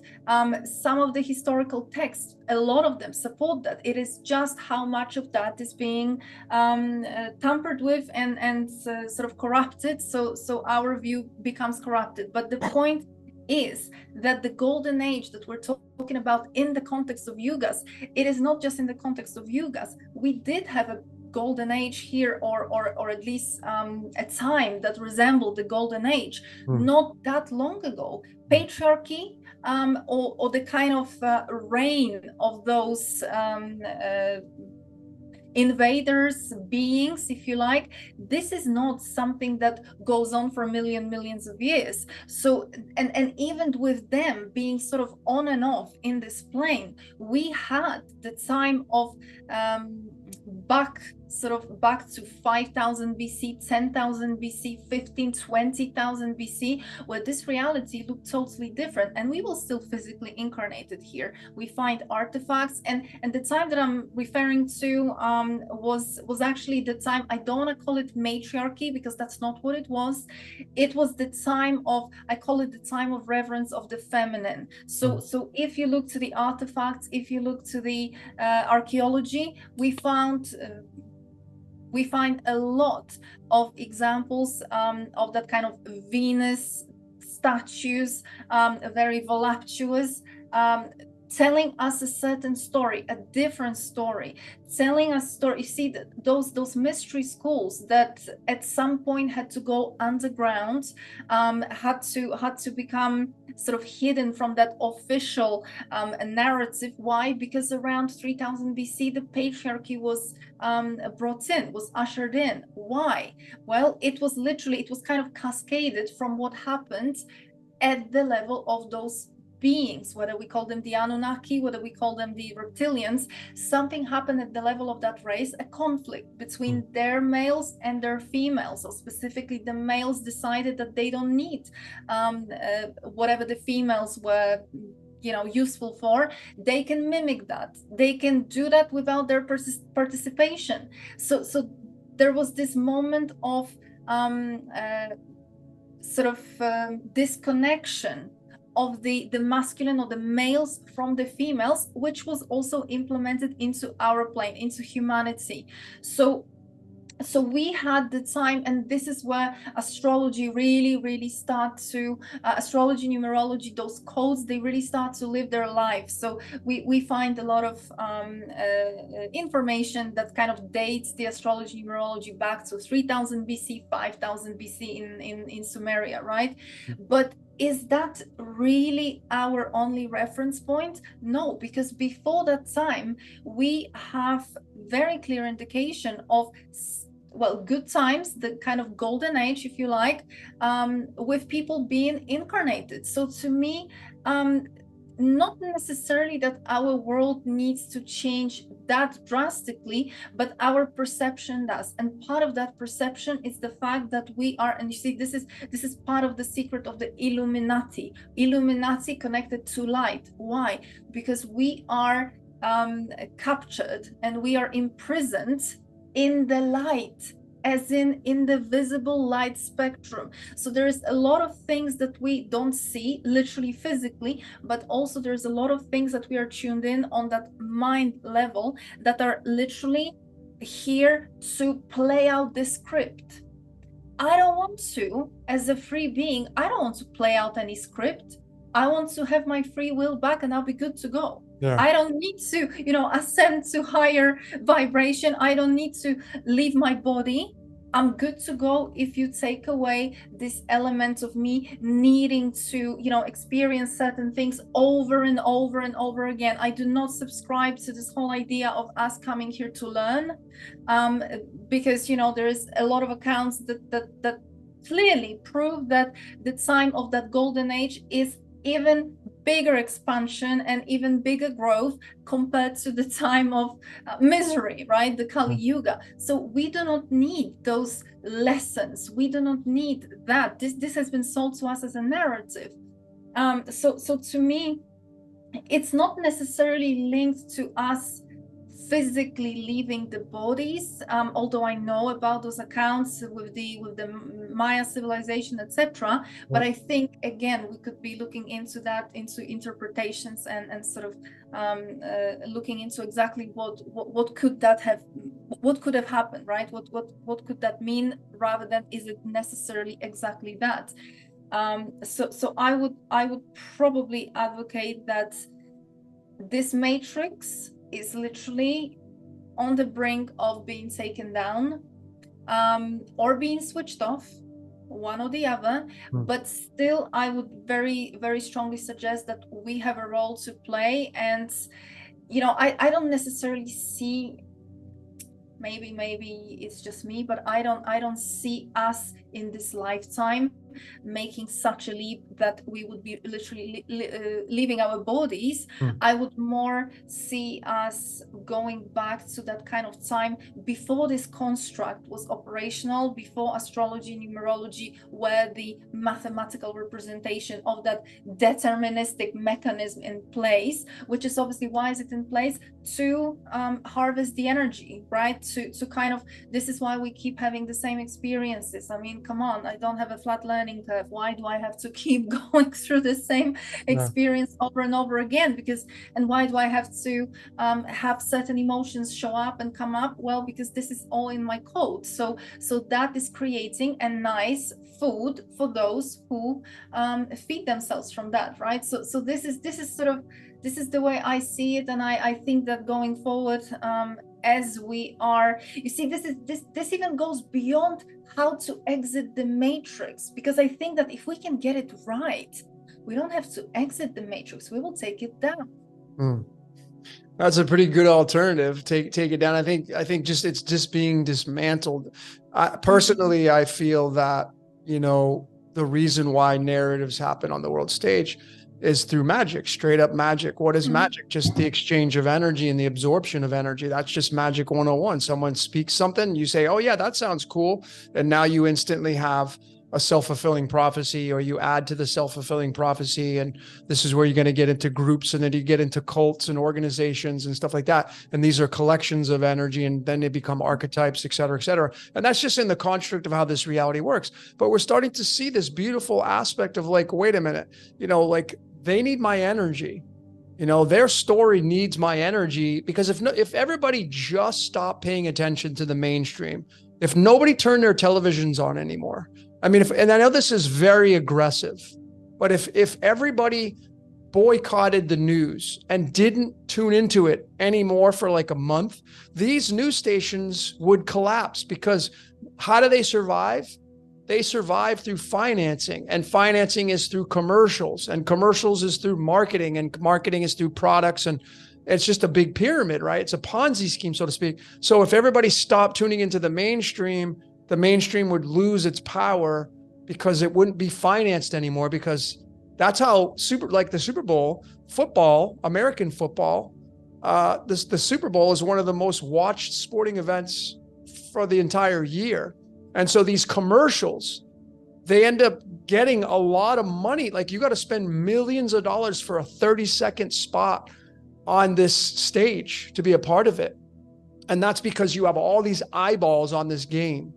some of the historical texts, a lot of them support that. It is just how much of that is being tampered with and sort of corrupted, so our view becomes corrupted. But the point is that the golden age that we're talking about in the context of yugas, it is not just in the context of yugas. We did have a golden age here, or at least a time that resembled the golden age not that long ago. Patriarchy, or the kind of reign of those invaders, beings, if you like, this is not something that goes on for millions of years. So, and even with them being sort of on and off in this plane, we had the time of back to 5,000 BC, 10,000 BC, 15, 20,000 BC, where this reality looked totally different, and we will still physically incarnate it here. We find artifacts, and the time that I'm referring to was actually the time, I don't want to call it matriarchy, because that's not what it was. It was the time of, I call it the time of reverence of the feminine. So if you look to the artifacts, if you look to the archaeology, we find a lot of examples of that kind of Venus statues, very voluptuous, telling us a certain story, a different story, telling us story. You see, those mystery schools that at some point had to go underground, had to become sort of hidden from that official narrative. Why? Because around 3000 BC, the patriarchy was brought in, was ushered in. Why? Well, it was kind of cascaded from what happened at the level of those beings, whether we call them the Anunnaki, whether we call them the reptilians. Something happened at the level of that race, a conflict between their males and their females. So specifically, the males decided that they don't need whatever the females were useful for. They can mimic that, they can do that without their participation. So there was this moment of disconnection of the masculine, or the males from the females, which was also implemented into our plane, into humanity. So we had the time, and this is where astrology really start to astrology, numerology, those codes, they really start to live their life. So we find a lot of information that kind of dates the astrology, numerology back to 3000 BC, 5000 BC in Sumeria, right? But is that really our only reference point? No, because before that time, we have very clear indication of, well, good times, the kind of golden age, if you like, with people being incarnated. So to me, not necessarily that our world needs to change that drastically, but our perception does. And part of that perception is the fact that we are, and you see, this is part of the secret of the Illuminati connected to light. Why? Because we are captured and we are imprisoned in the light, as in the visible light spectrum. So there's a lot of things that we don't see literally physically, but also there's a lot of things that we are tuned in on that mind level that are literally here to play out this script. I don't want to, as a free being, I don't want to play out any script. I want to have my free will back and I'll be good to go. Yeah. I don't need to, ascend to higher vibration. I don't need to leave my body. I'm good to go if you take away this element of me needing to, experience certain things over and over and over again. I do not subscribe to this whole idea of us coming here to learn, because, there's a lot of accounts that clearly prove that the time of that golden age is even bigger expansion and even bigger growth compared to the time of misery, right? The Kali Yuga. So we do not need those lessons. We do not need that. This has been sold to us as a narrative. So to me, it's not necessarily linked to us physically leaving the bodies, although I know about those accounts with the Maya civilization, etc. But I think, again, we could be looking into that, into interpretations and sort of looking into exactly what could that have, what could have happened, right? What could that mean, rather than is it necessarily exactly that? So I would probably advocate that this matrix is literally on the brink of being taken down, or being switched off, one or the other. But still, I would very, very strongly suggest that we have a role to play. And, I don't necessarily see, maybe it's just me, but I don't see us in this lifetime, making such a leap that we would be literally leaving our bodies. I would more see us going back to that kind of time before this construct was operational, before astrology, numerology were the mathematical representation of that deterministic mechanism in place, which is obviously, why is it in place? To harvest the energy, right? To kind of, this is why we keep having the same experiences. I mean, come on, I don't have a flat learning curve. Why do I have to keep going through the same experience over and over again? Because, and why do I have to have certain emotions show up and come up? Well, because this is all in my code. So that is creating a nice food for those who feed themselves from that, right? So this is sort of, this is the way I see it. And I think that going forward, as we are, you see, this even goes beyond how to exit the matrix, because I think that if we can get it right, we don't have to exit the matrix, we will take it down. That's a pretty good alternative. Take it down. I think just, it's just being dismantled. Personally, I feel that, the reason why narratives happen on the world stage is through magic, straight up magic. What is magic? Just the exchange of energy and the absorption of energy. That's just magic 101. Someone speaks something, you say, oh yeah, that sounds cool. And now you instantly have a self-fulfilling prophecy, or you add to the self-fulfilling prophecy. And this is where you're going to get into groups, and then you get into cults and organizations and stuff like that. And these are collections of energy, and then they become archetypes, et cetera, et cetera. And that's just in the construct of how this reality works. But we're starting to see this beautiful aspect of like, wait a minute, like they need my energy. Their story needs my energy, because if everybody just stopped paying attention to the mainstream, if nobody turned their televisions on anymore, I mean, and I know this is very aggressive, but if everybody boycotted the news and didn't tune into it anymore for like a month, these news stations would collapse. Because how do they survive? They survive through financing, and financing is through commercials, and commercials is through marketing, and marketing is through products. And it's just a big pyramid, right? It's a Ponzi scheme, so to speak. So if everybody stopped tuning into the mainstream would lose its power, because it wouldn't be financed anymore. Because that's how like the Super Bowl football, American football, the Super Bowl is one of the most watched sporting events for the entire year. And so these commercials, they end up getting a lot of money. Like, you got to spend millions of dollars for a 30-second spot on this stage to be a part of it. And that's because you have all these eyeballs on this game,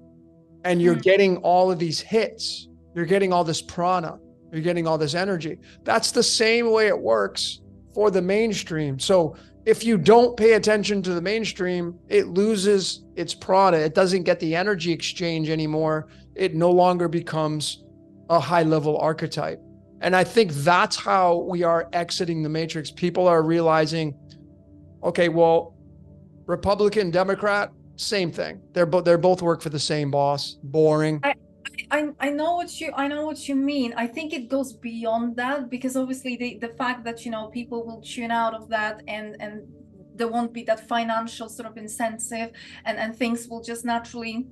and you're getting all of these hits. You're getting all this prana. You're getting all this energy. That's the same way it works for the mainstream. So if you don't pay attention to the mainstream, it loses its prana. It doesn't get the energy exchange anymore. It no longer becomes a high-level archetype. And I think that's how we are exiting the matrix. People are realizing, okay, well, Republican, Democrat, same thing. They're both work for the same boss. Boring. I know what you mean. I think it goes beyond that, because obviously the fact that people will tune out of that, and there won't be that financial sort of incentive, and things will just naturally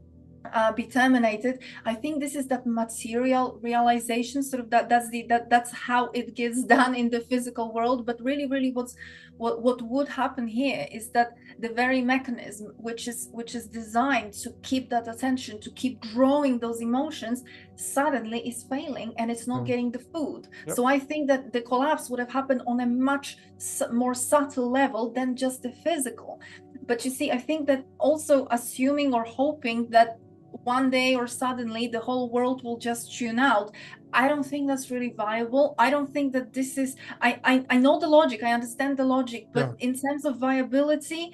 be terminated. I think this is that material realization, sort of that's how it gets done in the physical world. But really what would happen here is that the very mechanism which is designed to keep that attention, to keep growing those emotions, suddenly is failing, and it's not getting the food. Yep. So I think that the collapse would have happened on a much more subtle level than just the physical. But you see, I think that also assuming or hoping that one day or suddenly the whole world will just tune out, I don't think that's really viable. I don't think that this is, I know the logic, I understand the logic, but in terms of viability,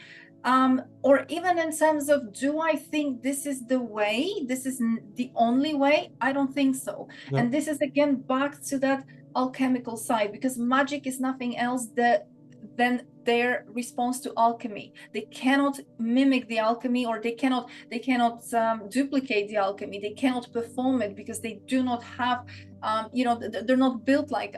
or even in terms of, do I think this is the way, this is the only way? I don't think so. And this is again back to that alchemical side, because magic is nothing else than their response to alchemy. They cannot mimic the alchemy, or they cannot duplicate the alchemy. They cannot perform it, because they do not have they're not built like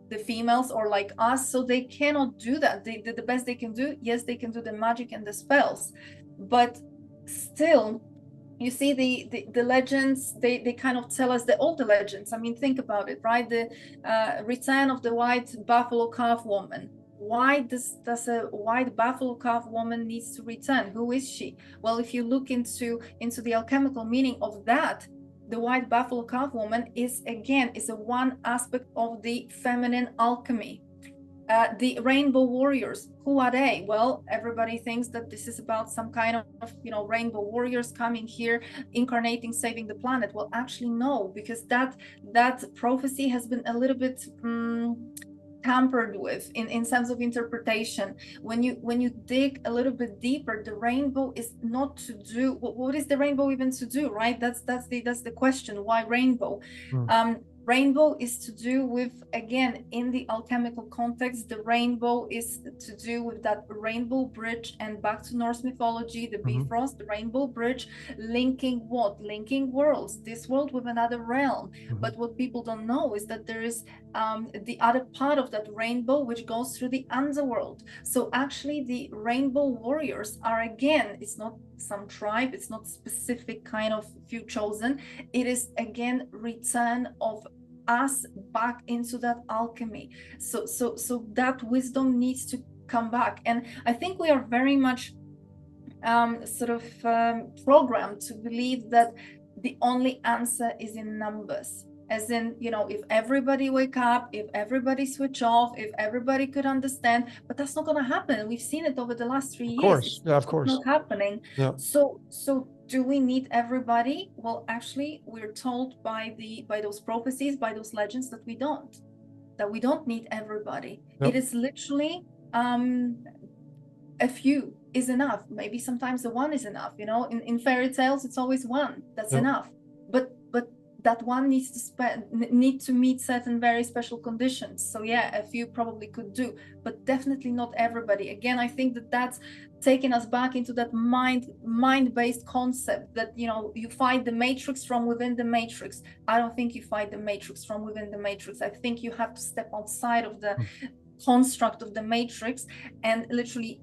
the females or like us, so they cannot do that. The best they can do, yes, they can do the magic and the spells, but still you see the legends, they kind of tell us all the legends. I mean, think about it, right? The return of the white buffalo calf woman. Why does a white buffalo calf woman needs to return? Who is she? Well, if you look into the alchemical meaning of that, the white buffalo calf woman is a one aspect of the feminine alchemy. The rainbow warriors, who are they? Well, everybody thinks that this is about some kind of, rainbow warriors coming here, incarnating, saving the planet. Well, actually, no, because that prophecy has been a little bit tampered with in sense of interpretation. When you dig a little bit deeper, the rainbow is not to do. What is the rainbow even to do, right? That's the question. Why rainbow? Rainbow is to do with, again, in the alchemical context, the rainbow is to do with that rainbow bridge, and back to Norse mythology, the Bifrost, the rainbow bridge, linking what? Linking worlds, this world with another realm. But what people don't know is that there is the other part of that rainbow, which goes through the underworld. So actually the rainbow warriors are, again, it's not some tribe, it's not specific kind of few chosen, it is again return of us back into that alchemy. So that wisdom needs to come back, and I think we are very much programmed to believe that the only answer is in numbers. As in, if everybody wake up, if everybody switch off, if everybody could understand, but that's not going to happen. We've seen it over the last 3 years. Of course, yeah, of course. It's not happening. Yeah. So do we need everybody? Well, actually, we're told by those prophecies, by those legends, that we don't need everybody. Yep. It is literally a few is enough. Maybe sometimes the one is enough. In fairy tales, it's always one that's enough. But that one needs to meet certain very special conditions. So yeah, a few probably could do, but definitely not everybody. Again, I think that's taking us back into that mind-based concept that you fight the matrix from within the matrix. I don't think you fight the matrix from within the matrix. I think you have to step outside of the construct of the matrix and literally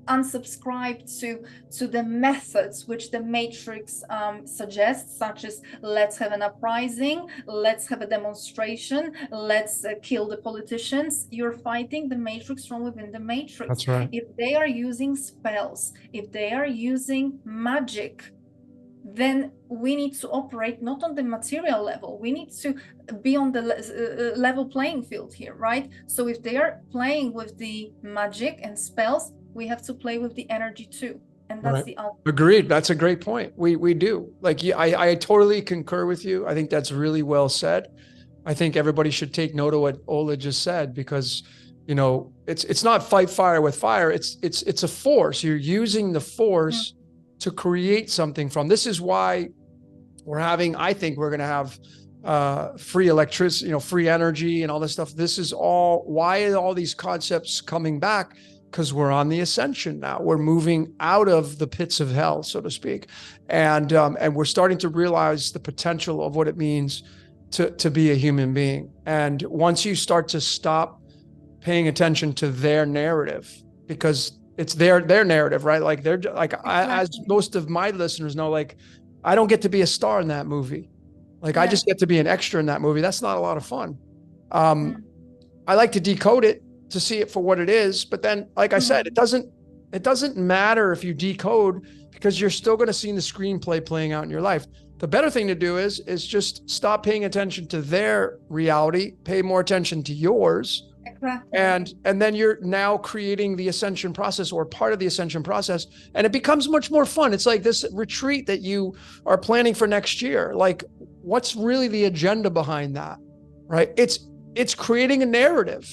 unsubscribe to the methods which the matrix suggests, such as let's have an uprising, let's have a demonstration, let's kill the politicians. You're fighting the matrix from within the matrix. That's right. If they are using spells, if they are using magic, then we need to operate not on the material level. We need to be on the level playing field here, right? So if they are playing with the magic and spells, we have to play with the energy too. And that's the ultimate. Agreed. That's a great point. We do. Like, I totally concur with you. I think that's really well said. I think everybody should take note of what Ola just said, because, it's not fight fire with fire. It's a force. You're using the force to create something from. This is why I think we're going to have free electricity, free energy and all this stuff. This is why are all these concepts coming back? Because we're on the ascension now. We're moving out of the pits of hell, so to speak. And we're starting to realize the potential of what it means to be a human being. And once you start to stop paying attention to their narrative, because it's their narrative, right? Like as most of my listeners know, like, I don't get to be a star in that movie. Like, I just get to be an extra in that movie. That's not a lot of fun. I like to decode it to see it for what it is. But then, like I said, it doesn't matter if you decode, because you're still going to see the screenplay playing out in your life. The better thing to do is just stop paying attention to their reality, pay more attention to yours. Exactly. And then you're now creating the ascension process, or part of the ascension process, and it becomes much more fun. It's like this retreat that you are planning for next year. Like, what's really the agenda behind that, right? It's creating a narrative,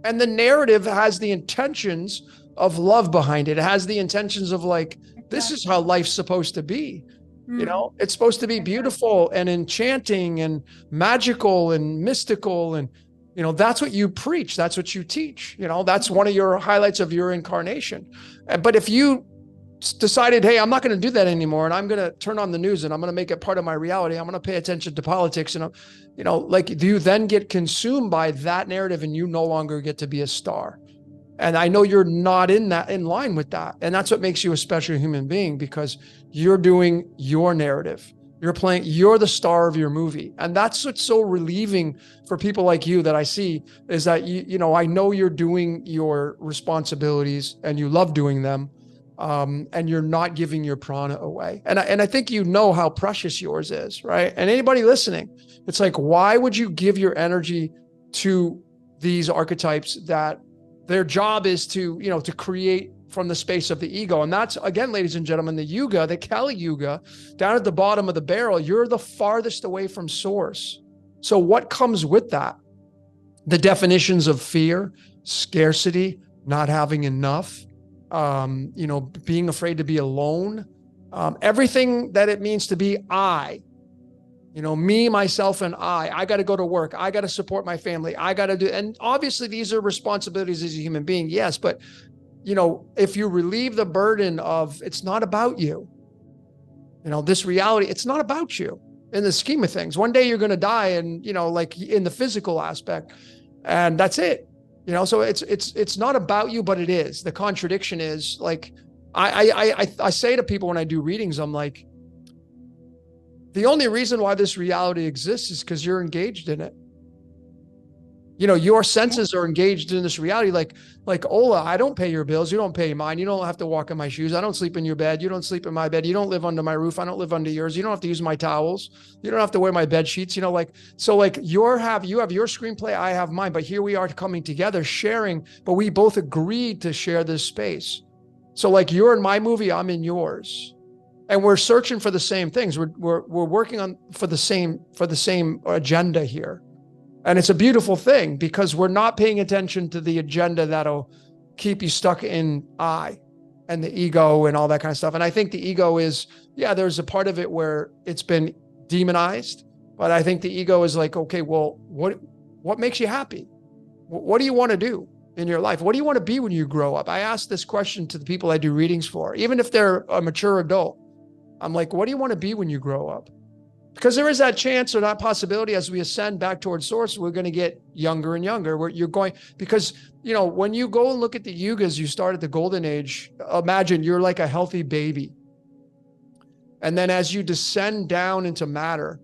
and the narrative has the intentions of love behind it. It has the intentions of, like, this is how life's supposed to be. It's supposed to be beautiful and enchanting and magical and mystical. And, that's what you preach. That's what you teach. That's one of your highlights of your incarnation. But if you decided, hey, I'm not going to do that anymore, and I'm going to turn on the news and I'm going to make it part of my reality, I'm going to pay attention to politics, and do you then get consumed by that narrative and you no longer get to be a star? And I know you're not in line with that. And that's what makes you a special human being, because you're doing your narrative. You're the star of your movie. And that's what's so relieving for people like you that I see, is that, I know you're doing your responsibilities and you love doing them. And you're not giving your prana away. And I think you know how precious yours is, right? And anybody listening, it's like, why would you give your energy to these archetypes that their job is to create from the space of the ego? And that's, again, ladies and gentlemen, the yuga, the Kali Yuga, down at the bottom of the barrel, you're the farthest away from source. So what comes with that? The definitions of fear, scarcity, not having enough, being afraid to be alone, everything that it means to be I, me, myself, and I got to go to work. I got to support my family. I got to do, and obviously these are responsibilities as a human being. Yes. But, if you relieve the burden of, it's not about you, this reality, it's not about you in the scheme of things. One day you're going to die, and, like in the physical aspect, and that's it. So it's not about you, but it is. The contradiction is, like, I say to people when I do readings, I'm like, the only reason why this reality exists is because you're engaged in it. Your senses are engaged in this reality. Like Ola, I don't pay your bills. You don't pay mine. You don't have to walk in my shoes. I don't sleep in your bed. You don't sleep in my bed. You don't live under my roof. I don't live under yours. You don't have to use my towels. You don't have to wear my bed sheets. You have your screenplay. I have mine, but here we are coming together, sharing, but we both agreed to share this space. So like, you're in my movie, I'm in yours. And we're searching for the same things. We're working on for the same agenda here. And it's a beautiful thing, because we're not paying attention to the agenda that'll keep you stuck in I and the ego and all that kind of stuff. And I think the ego is, there's a part of it where it's been demonized, but I think the ego is like, okay, well, what makes you happy? What do you want to do in your life? What do you want to be when you grow up? I ask this question to the people I do readings for, even if they're a mature adult. I'm like, what do you want to be when you grow up? Because there is that chance or that possibility as we ascend back towards source, we're going to get younger and younger. Because, when you go and look at the yugas, you start at the golden age. Imagine you're like a healthy baby. And then as you descend down into matter,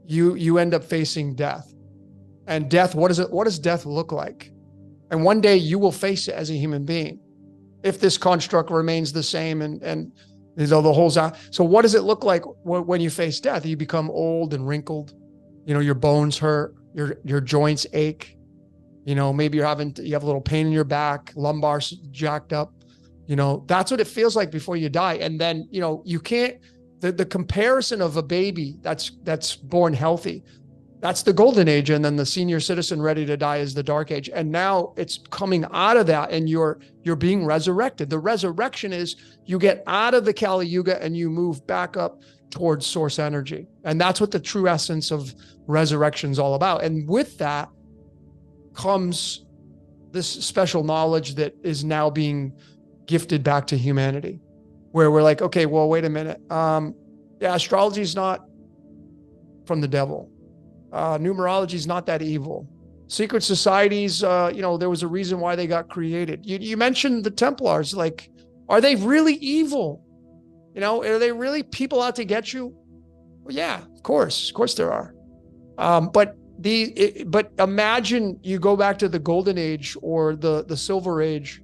you end up facing death. And death, what does death look like? And one day you will face it as a human being, if this construct remains the same and the holes out. So what does it look like when you face death? You become old and wrinkled. Your bones hurt, your joints ache. Maybe you have a little pain in your back, lumbar jacked up. That's what it feels like before you die. And then, you can't, the comparison of a baby that's born healthy, that's the golden age. And then the senior citizen ready to die is the dark age. And now it's coming out of that, and you're being resurrected. The resurrection is you get out of the Kali Yuga and you move back up towards source energy. And that's what the true essence of resurrection is all about. And with that comes this special knowledge that is now being gifted back to humanity, where we're like, okay, well, wait a minute. Astrology is not from the devil. Numerology is not that evil. Secret societies, there was a reason why they got created. You mentioned the Templars. Like, are they really evil? Are they really people out to get you? Well, yeah, of course there are. But imagine you go back to the golden age or the silver age.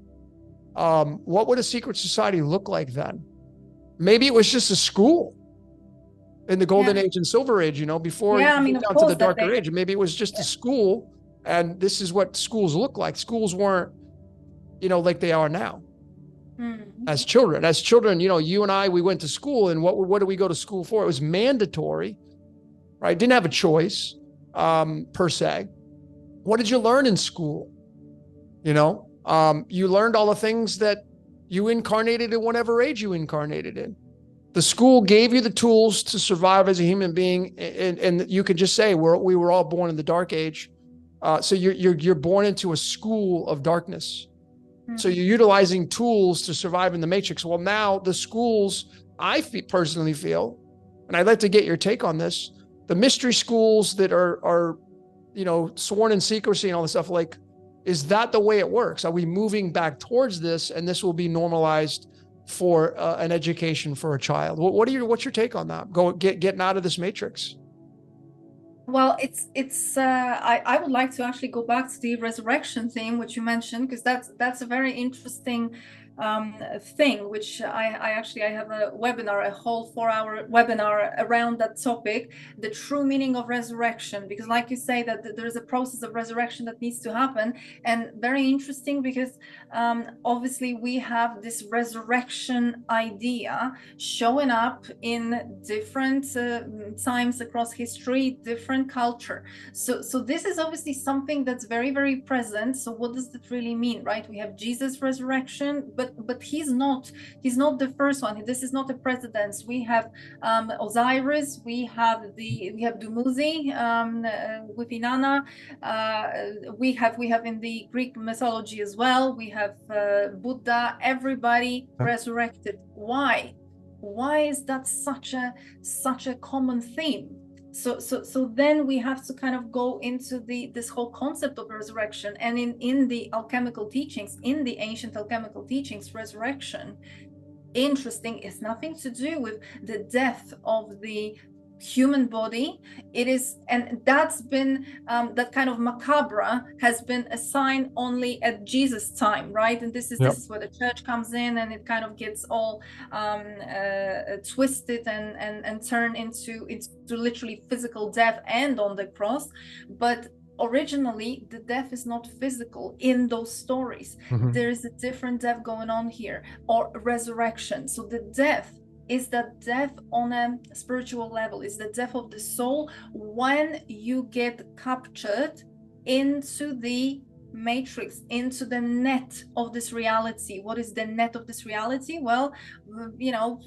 What would a secret society look like then? Maybe it was just a school. In the golden age and silver age, before you get down to the darker age, maybe it was just a school, and this is what schools look like. Schools weren't, like they are now. As children, you and I, we went to school, and what did we go to school for? It was mandatory, right? Didn't have a choice, per se. What did you learn in school? You learned all the things that you incarnated in whatever age you incarnated in. The school gave you the tools to survive as a human being, and you could just say we were all born in the dark age. So you're born into a school of darkness. Mm-hmm. So you're utilizing tools to survive in the matrix. Well, now the schools, personally feel, and I'd like to get your take on this, the mystery schools that are sworn in secrecy and all this stuff, like, Is that the way it works? Are we moving back towards this, and this will be normalized for an education for a child? What's your take on that? Getting out of this matrix. Well, I would like to actually go back to the resurrection theme, which you mentioned, because that's a very interesting thing, which I have a webinar, a whole 4-hour webinar around that topic, the true meaning of resurrection, because like you say, that there is a process of resurrection that needs to happen. And very interesting, because obviously we have this resurrection idea showing up in different times across history, different culture. So this is obviously something that's very, very present. So what does that really mean, right? We have Jesus' resurrection, but he's not the first one. This is not a precedence. We have Osiris, we have Dumuzi with Inanna, we have in the Greek mythology as well, we have Buddha, everybody resurrected. Why is that such a common theme? So then we have to kind of go into this whole concept of resurrection. And in the alchemical teachings, in the ancient alchemical teachings, resurrection, interesting, is nothing to do with the death of the human body. It is, and that's been that kind of macabre has been assigned only at Jesus' time, right? And this is where the church comes in, and it kind of gets all twisted and turned into literally physical death and on the cross. But originally the death is not physical in those stories. There is a different death going on here, or resurrection. So the death is that death on a spiritual level, is the death of the soul when you get captured into the matrix, into the net of this reality. What is the net of this reality? Well, you know,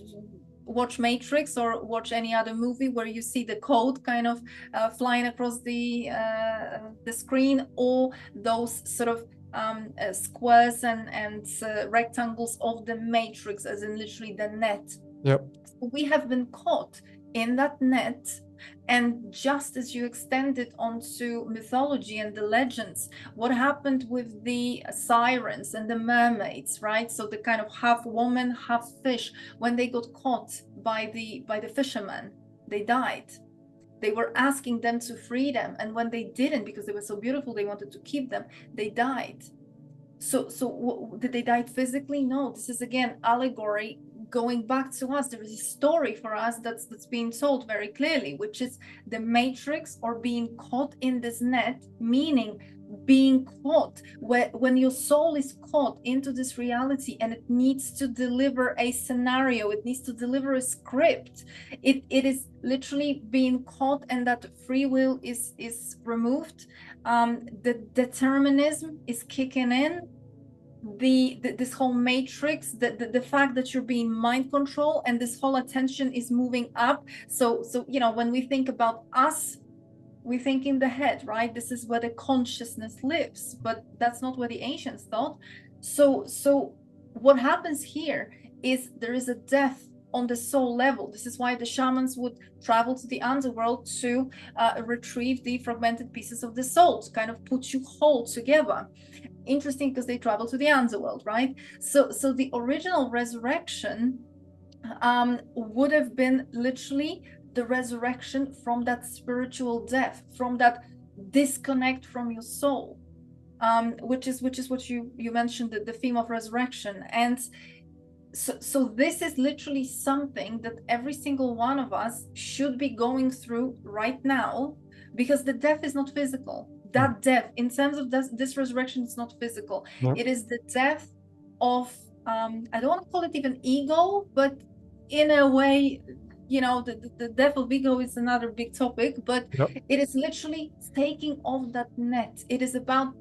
watch Matrix or watch any other movie where you see the code kind of flying across the screen, or those sort of squares and rectangles of the matrix, as in literally the net. We have been caught in that net. And just as you extend it onto mythology and the legends, what happened with the sirens and the mermaids, right? So the kind of half woman, half fish, when they got caught by the fishermen, they died. They were asking them to free them, and when they didn't, because they were so beautiful, they wanted to keep them, they died. So did they die physically? No, this is again allegory going back to us. There is a story for us that's being told very clearly, which is the matrix, or being caught in this net, meaning being caught when your soul is caught into this reality, and it needs to deliver a scenario, it needs to deliver a script. It is literally being caught, and that free will is removed. The determinism is kicking in. This whole matrix, the fact that you're being mind controlled, and this whole attention is moving up. So you know, when we think about us, we think in the head, right? This is where the consciousness lives, but that's not what the ancients thought. So what happens here is there is a death on the soul level. This is why the shamans would travel to the underworld to retrieve the fragmented pieces of the soul, to kind of put you whole together. Interesting, because they travel to the underworld, right? So the original resurrection would have been literally the resurrection from that spiritual death, from that disconnect from your soul, which is what you mentioned, the theme of resurrection. And so this is literally something that every single one of us should be going through right now, because the death is not physical. That death, in terms of this resurrection, is not physical. It is the death of I don't want to call it even ego, but in a way, you know, the death of ego is another big topic, but it is literally taking off that net. It is about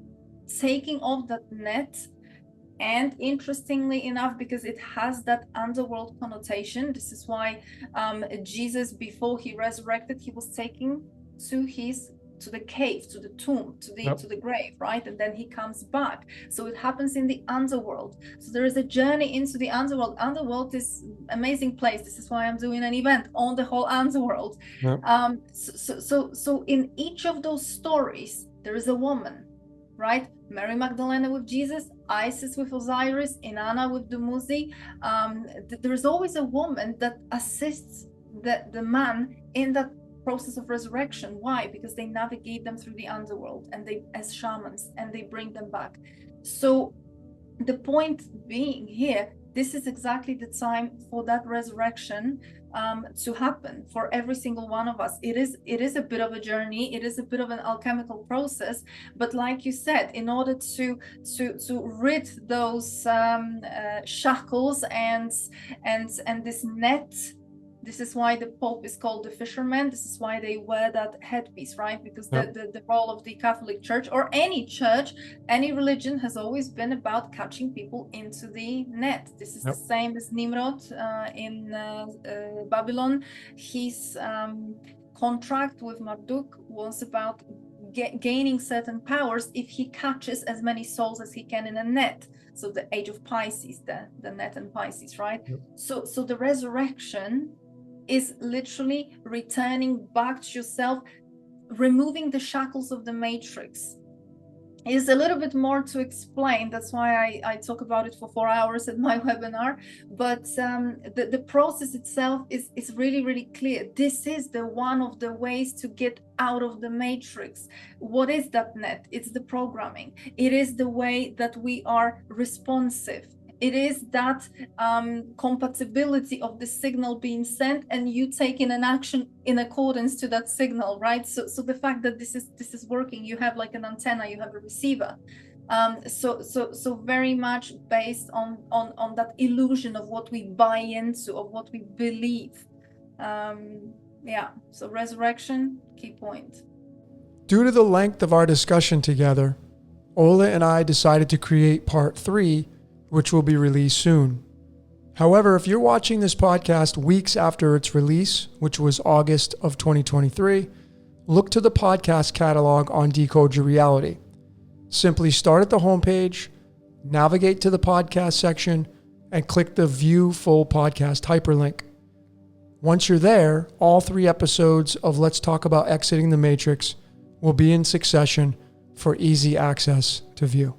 taking off that net. And interestingly enough, because it has that underworld connotation, this is why Jesus, before he resurrected, he was taken to the cave, to the tomb, to the grave, right? And then he comes back. So it happens in the underworld. So there is a journey into the underworld. Underworld is an amazing place. This is why I'm doing an event on the whole underworld. So in each of those stories, there is a woman, right? Mary Magdalene with Jesus, Isis with Osiris, Inanna with Dumuzi. There's always a woman that assists the man in that process of resurrection. Why? Because they navigate them through the underworld, and they, as shamans, and they bring them back. So the point being here, this is exactly the time for that resurrection to happen for every single one of us. It is a bit of a journey. It is a bit of an alchemical process. But like you said, in order to rid those shackles and this net. This is why the Pope is called the fisherman. This is why they wear that headpiece, right? Because the role of the Catholic Church, or any church, any religion, has always been about catching people into the net. This is the same as Nimrod in Babylon. His contract with Marduk was about gaining certain powers if he catches as many souls as he can in a net. So the age of Pisces, the net and Pisces, right? So the resurrection is literally returning back to yourself, removing the shackles of the matrix. Is a little bit more to explain. That's why I talk about it for 4 hours at my webinar. But the process itself is really, really clear. This is one of the ways to get out of the matrix. What is that net? It's the programming. It is the way that we are responsive. It is that compatibility of the signal being sent and you taking an action in accordance to that signal, right? So the fact that this is working, you have like an antenna, you have a receiver. So very much based on that illusion of what we buy into, of what we believe. So resurrection, key point. Due to the length of our discussion together, Ola and I decided to create part 3, which will be released soon. However, if you're watching this podcast weeks after its release, which was August of 2023, look to the podcast catalog on Decode Your Reality. Simply start at the homepage, navigate to the podcast section, and click the View Full Podcast hyperlink. Once you're there, all 3 episodes of Let's Talk About Exiting the Matrix will be in succession for easy access to view.